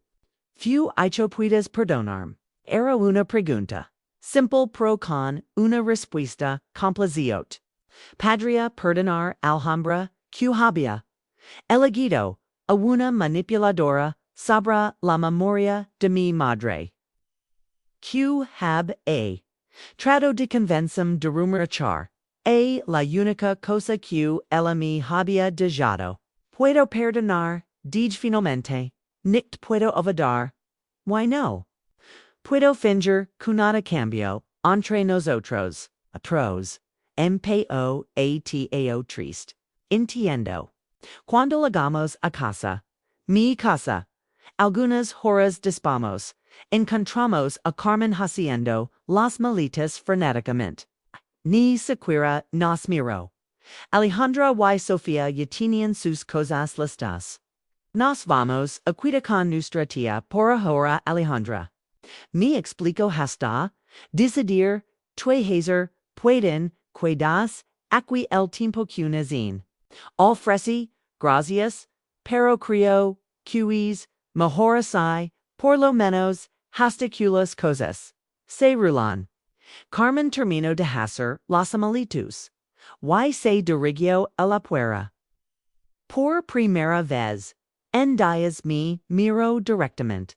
Few hecho puedes perdonarme. Era una pregunta. Simple pro con una respuesta complaciot. Padria perdonar Alhambra, que había. Elegido, a una manipuladora, sobre la memoria de mi madre. Que hab a. Trato de convencem de rumorachar. La única cosa que ella me había dejado. Puedo perdonar, dije finalmente. Nicht puedo olvidar. Why no? Puedo fingir que nada cambio entre nosotros. Atroz. Mpo triste. Entiendo. Cuando llegamos a casa. Mi casa. Algunas horas después. Encontramos a Carmen haciendo las maletas frenéticamente. Ni siquiera nos miró. Alejandra y Sofía ya tenían sus cosas listas. Nos vamos a cuidar con nuestra tía por ahora, Alejandra. Me explico hasta decidir, hacer, pueden, cuidas, aquí el tiempo que necesiten. Ofreci, gracias, pero creo, que mejor así, por lo menos, hasta que las cosas se rulan. Carmen terminó de hacer los amalitos. Y se dirigió a la puerta. Por primera vez, en días me miró directamente.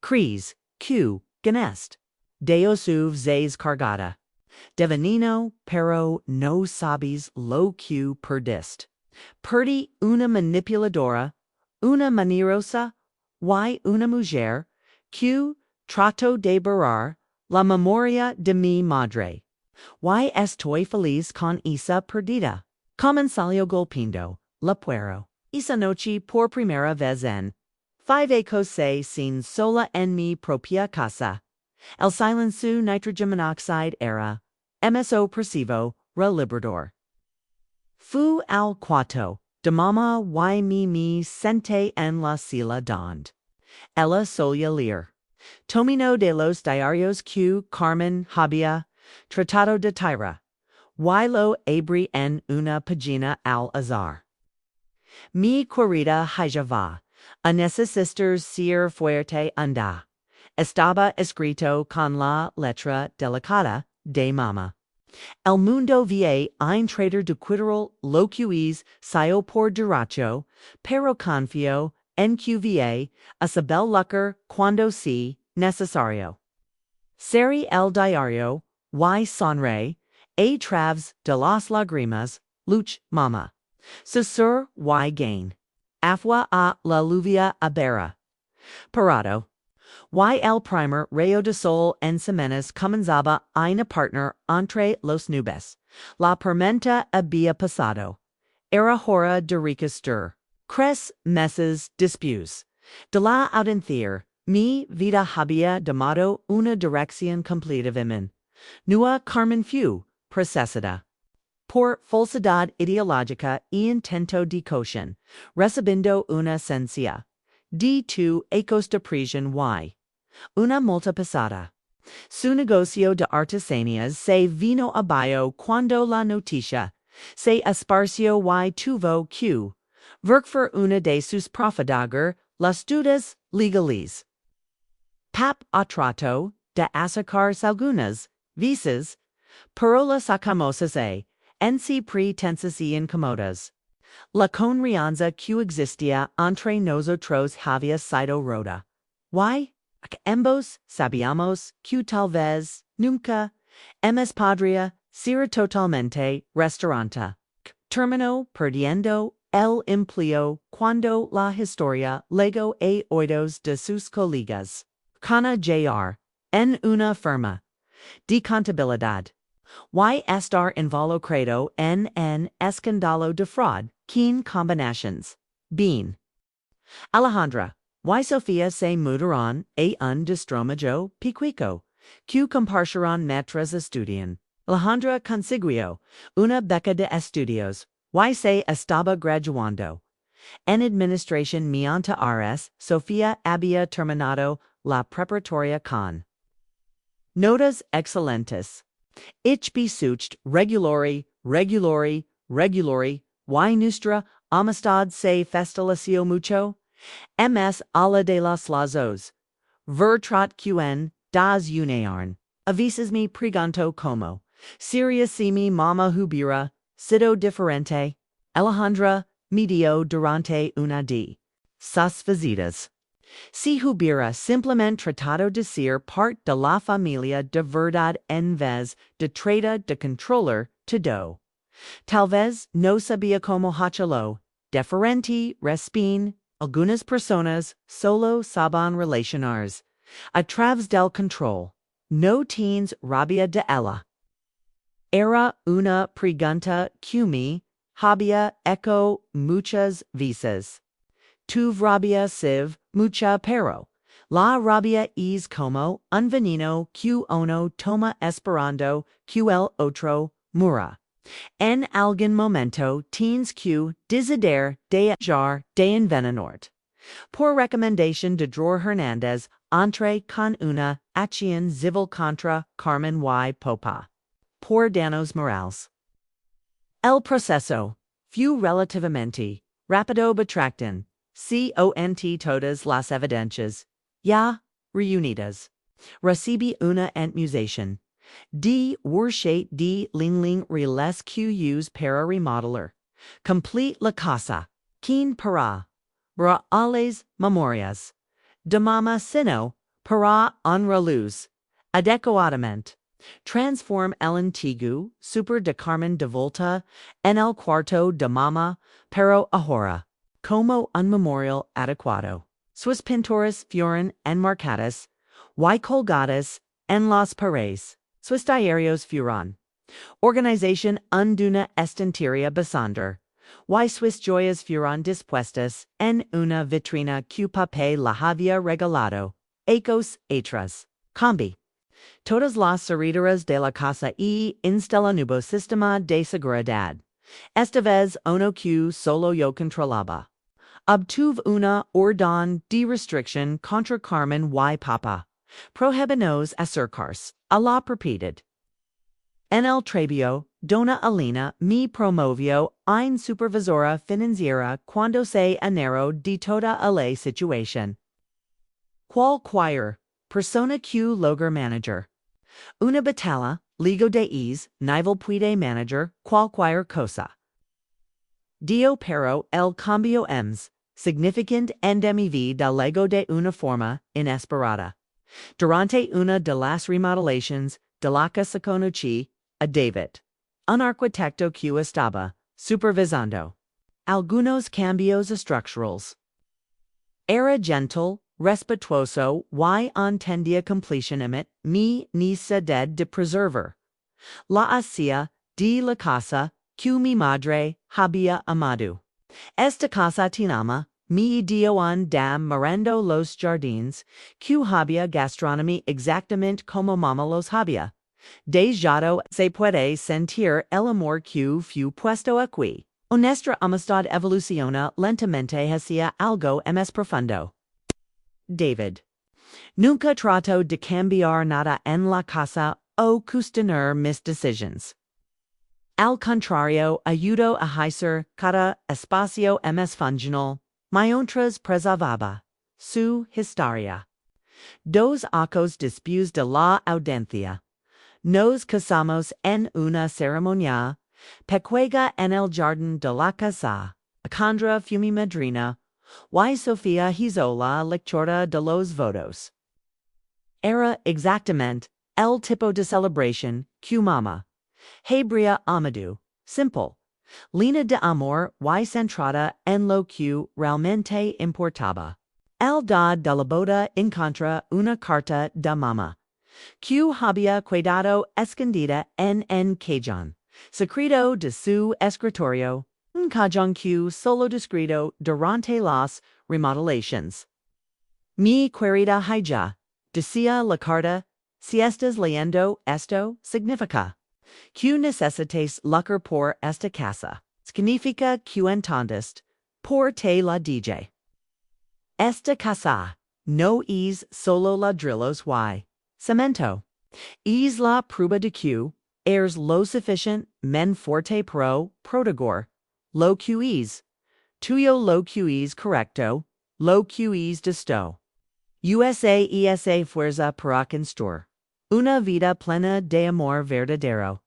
Cris, que, ganest. Deos zays cargada. De veneno, pero no sabes lo que perdiste. Perdí una manipuladora, una mentirosa, y una mujer, que trato de borrar la memoria de mi madre. Y estoy feliz con esa perdida. Comenzó golpeando la puerta. Esa noche por primera vez en 5 se sin sola en mi propia casa. El silencio nitrogen monoxide era, MSO percibo, relibrador. Fu al cuarto, de mama y mi sente en la silla donde. Ella solía leer. Tomino de los diarios que Carmen había tratado de tirar. Y lo abrí en una página al azar. Mi querida hija a necesitar ser fuerte anda. Estaba escrito con la letra delicada de mamá. El mundo vie ein trader de cuidar lo que es sio por derecho, pero confío en que vie a saber lucrar cuando sea necesario. Seri el diario, y sonre, a través de las lágrimas, luch mama. Susur y gain. Afwa a la lluvia abera. Parado. Y el primer rayo de sol en semanas comenzaba una partner entre los nubes. La tormenta había pasado. Era hora de recostar. 3 meses después. De la audiencia, mi vida había tomado una dirección completamente nueva. Carmen fue procesada por falsedad ideológica y intento de coacción, recibiendo una sentencia de 2 años de prisión y una multa pesada. Su negocio de artesanías se vino abajo cuando la noticia Se esparcio y tuvo q. Verkfer una de sus profadager, las dudas legales. Pap atrato, de asacar algunas, visas, pero las sacamosas en si pretensas y incomodas. La confianza que existía entre nosotros había sido rota. Why? Ambos sabíamos que tal vez nunca hemos podría ser totalmente restaurante. Terminó perdiendo el empleo cuando la historia legó a oídos de sus colegas. Cana Jr. En una firma de contabilidad. Y estar involucrado en escándalo de fraud, keen combinations. Bean. Alejandra. Y Sofía se mudaron a un destromajo piquico, que compartirán mientras estudian. Alejandra consiguió una beca de estudios, y se estaba graduando. En administración mediante Rs, Sofía había terminado la preparatoria con notas excelentes. Ich besucht regulari, y nuestra amistad se fortaleció mucho. Ms a la de los lazos. Vertrat quen das unearn. Avisas me pregunto como. Seria si mi mama hubiera sido diferente. Alejandra me dio durante una de sus visitas. Si hubiera simplemente tratado de ser parte de la familia de verdad en vez de tratar de controlar todo. Tal vez no sabía cómo hacerlo. Diferente respin. Algunas personas solo saben relacionarse a través del control. No tienes rabia de ella. Era una pregunta que me había hecho muchas veces. Tuve rabia siv mucha pero. La rabia es como un veneno que uno toma esperando que el otro mura. En algún momento tienes que decidir de jar de envenenort. Por recomendación de Dror Hernández, entre con una acción civil contra Carmen y Popa. Por danos morales. El proceso fue relativamente rápido betractan. Cont todas las evidencias, ya reunidas. Recibí una entmusación. De worshate de lingling reles qus para remodeler. Complete la casa. Quien para. Ales memorias. De mama sino, para honra luz. Adecuadamente. Transform el antiguo, super de Carmen de Volta, en el cuarto de mama, pero ahora. Como un memorial adecuado. Sus pintores fueron enmarcadas y colgadas en las paredes. Sus diarios fueron. Organización unduna estantería besonder. Y sus joyas fueron dispuestas en una vitrina que papé la había regalado. Ecos atras. Combi. Todas las herederas de la casa y instala nuevo sistema de seguridad. Esta vez uno que solo yo controlaba. Obtuve una orden de restriction contra Carmen y Papa. Prohibinos acercarse a la propiedad. En el trabajo, Dona Elena me promovió en supervisora financiera cuando se enteró de toda la situación. Cualquier persona que logre manager una batalla, ligo de nivel puede manager cualquier cosa. Dio pero el cambio es significant en mi vida lego de una forma inesperada. Durante una de las remodelaciones de la casa conocí a David, un arquitecto que estaba supervisando algunos cambios estructurales. Era gentle, respetuoso y entendía completamente mi necesidad de preservar la hacía de la casa que mi madre había amado. Esta casa tinama mi dio en dam mirando los jardines que había gastronomía exactamente como mamá los había. De jado se puede sentir el amor que fue puesto aquí. Nuestra amistad evoluciona lentamente hacia algo más profundo. David. Nunca trato de cambiar nada en la casa o cuestionar mis decisiones. Al contrario, ayudo a hacer cada espacio más funcional, mientras preservaba su historia. Dos acos después de la audiencia. Nos casamos en una ceremonia pequeña en el jardín de la casa. Acandra fumi madrina. Y Sofía hizo la lectura de los votos. Era exactamente el tipo de celebración que mama Hebrea Amadou, simple, línea de amor y centrada en lo que realmente importaba. El da de la boda encontra una carta de mama, que había quedado escondida en cajón, secreto de su escritorio, un cajón que solo descrito durante las remodelations. Mi querida hija, decía la carta, si estás leyendo esto, significa que necesitas lucrar por esta casa. Significa que entiendes por te la dije. Esta casa no es solo ladrillos y cemento. Es la prueba de que eres lo suficient men forte pro protegor, lo que es tuyo, lo que es correcto, lo que es justo. USA esa fuerza para construir una vida plena de amor verdadero.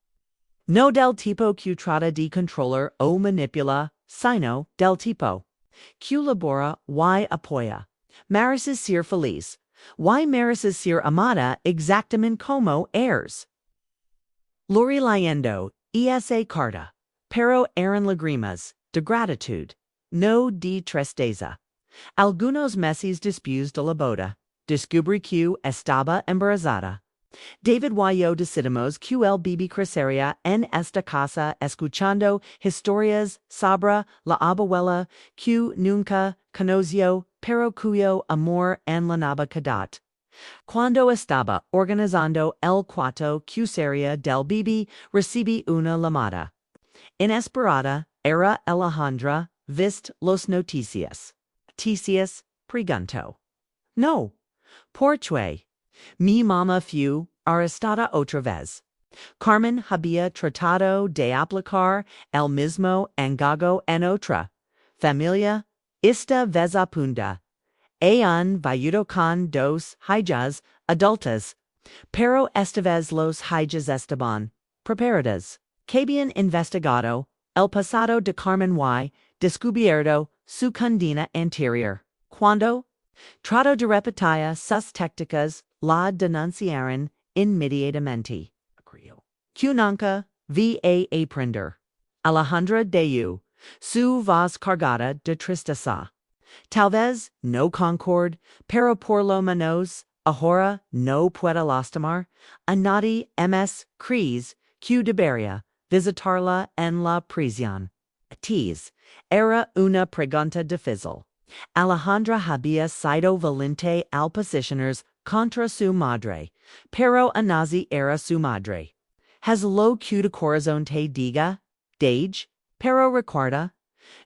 No del tipo que trata de controlar o manipula, sino del tipo que labora y apoya. Mereces ser feliz. Y mereces ser amada exactamente como eres. Lori leyendo esa carta, pero eran lágrimas de gratitud, no de tristeza. Algunos meses después de la boda, descubrí que estaba embarazada. David y yo decidimos que el bebé crecería en esta casa escuchando historias sobre la abuela que nunca conoció, pero cuyo amor en la Navidad. Cuando estaba organizando el cuarto que sería del bebé, recibí una llamada. Inesperada, era Alejandra, vist los noticias. Noticias, preguntó. No. ¿Por qué? Mi mamá fue arrestada otra vez. Carmen había tratado de aplicar el mismo engaño en otra familia, esta vez a punta. Han vivido con dos hijas adultas, pero esta vez los hijas estaban preparadas. Que habían investigado el pasado de Carmen y descubierto su condena anterior. Cuando trató de repetir sus tácticas, la denunciaron inmediatamente. Que nunca vi a aprender. Alejandra de su voz cargada de tristeza. Tal vez no concord, pero por lo menos ahora no puede lastimar a nadie ms crees que debería visitarla en la prisión. Tis era una pregunta difícil. Alejandra había sido valiente al posicionarse contra su madre, pero a nazi era su madre. Has lo que de corazón te diga, Dage, pero recuerda,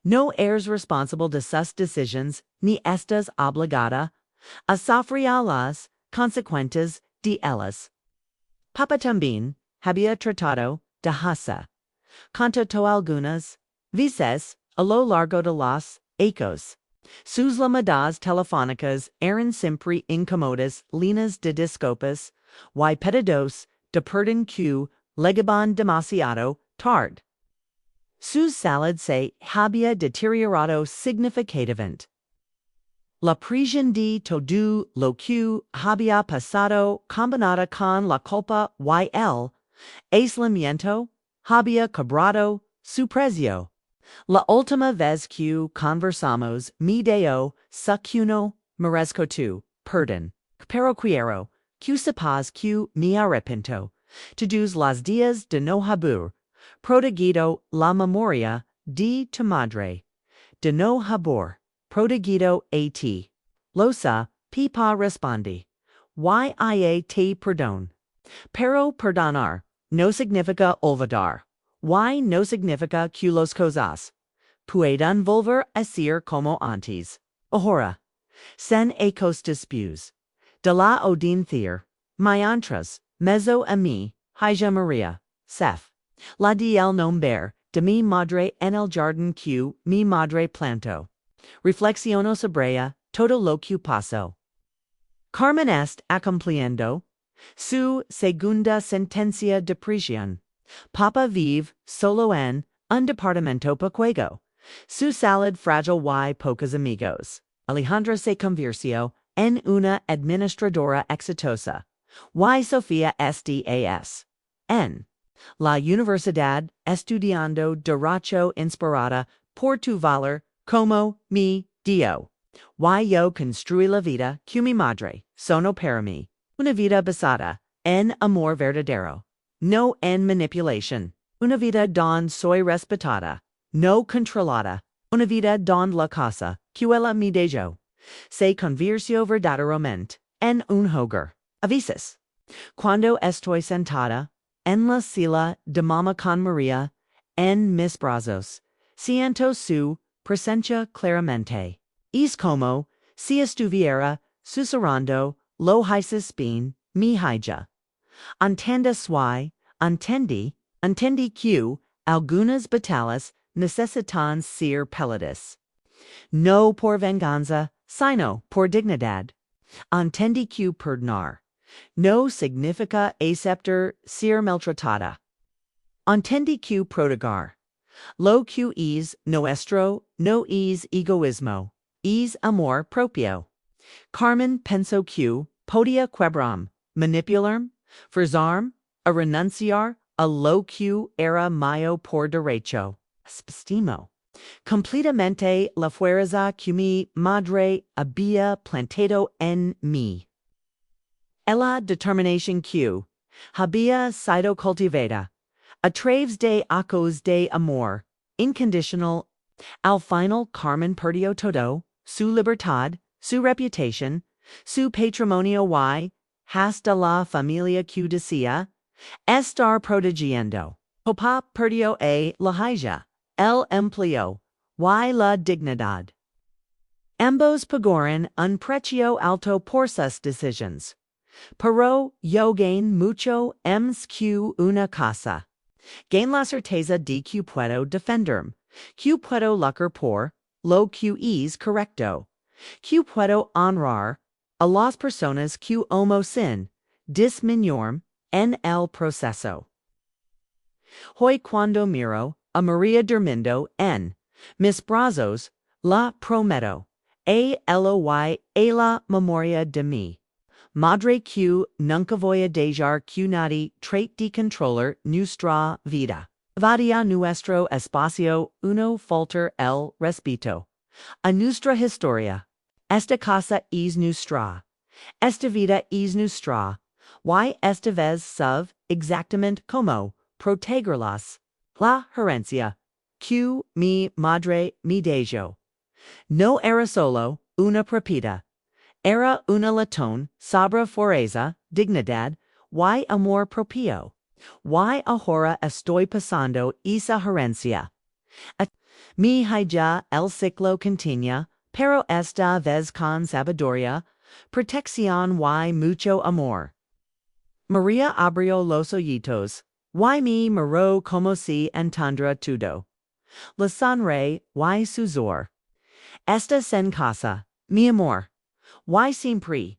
no eres responsable de sus decisions ni estás obligada a sufrir las consecuencias de ellas. Papa también había tratado de hacer. Contó algunas veces a lo largo de los ecos. Sus llamadas telefónicas eran siempre incómodas, llenas de disculpas y pedidos de perdón que llegaban demasiado tarde. Su salud se había deteriorado significativamente. La presión de todo lo que había pasado combinada con la culpa y el aislamiento había cobrado su precio. La última vez que conversamos me dio su que no merezco tu perdón, pero quiero que sepas que me arrepiento todos los días de no haber protegido la memoria de tu madre, de no haber protegido a ti. Losa, Pipa responde, y te perdón. Pero perdonar no significa olvidar. Y no significa que las cosas puedan volver a ser como antes. Ahora, sen ecos después de la audiencia, mientras mezzo a mi hija María, Sef. La di el nombre de mi madre en el jardín que mi madre plantó. Reflexiono sobre todo lo que pasó. Carmen est acompliendo su segunda sentencia de prisión. Papa vive solo en un departamento pequeño. Su salud fragile y pocos amigos. Alejandra se convirtió en una administradora exitosa. Y Sofía estas. En la universidad estudiando derecho inspirada por tu valor como mi Dio. Y yo construí la vida que mi madre sono para mí. Una vida basada en amor verdadero, no en manipulación. Una vida don soy respetada, no controlada. Una vida don la casa que ella me dejó se convirtió verdaderamente en un hogar. A veces, cuando estoy sentada en la silla de mamá con María en mis brazos, siento su presencia claramente. Es como si estuviera susurrando lo hice mi hija. Entendí que algunas batallas necesitan ser peleadas. No por venganza, sino por dignidad. Entendí que perdonar no significa aceptar ser maltratada. Entendí que proteger lo que es nuestro no es egoísmo, es amor propio. Carmen pensó que podía quebrar, manipular, forzarme a renunciar a lo que era mío por derecho. Estimo completamente la fuerza que mi madre había plantado en mí. La determinación que había sido cultivada a través de actos de amor incondicional. Al final Carmen perdió todo, su libertad, su reputación, su patrimonio y hasta la familia que decía estar protegiendo. Papá perdió la hija, el empleo y la dignidad. Ambos pagaron un precio alto por sus decisiones. Pero yo gain mucho más que una casa. Gain la certeza de que puedo defenderme, que puedo luchar por lo que es correcto, que puedo honrar a las personas que amo sin disminuirme en el proceso. Hoy cuando miro a María durmiendo en mis brazos, la prometo a Eloy a la memoria de mí. Madre que nunca voy a dejar que nadie trate de controlar nuestra vida. Vadia nuestro espacio uno faltar el respeto. A nuestra historia. Esta casa es nuestra. Esta vida es nuestra. Y esta vez sabe exactamente como protegerlas. La herencia que mi madre me dejó. No era solo una propiedad. Era una latón sobre foreza, dignidad, y amor propio. Y ahora estoy pasando esa herencia. Mi hija el ciclo continúa, pero esta vez con sabiduría, protección y mucho amor. María abrió los ojitos, y me miró como si entendiera todo. La sonré y suzor. Estás en casa, mi amor. Y siempre.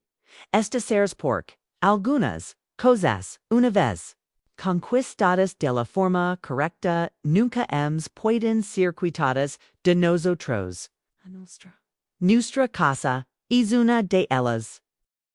Estas seres pork. Algunas cosas, una vez conquistadas de la forma correcta, nunca pueden ser quitadas de nosotros. Nuestra casa es una de ellas.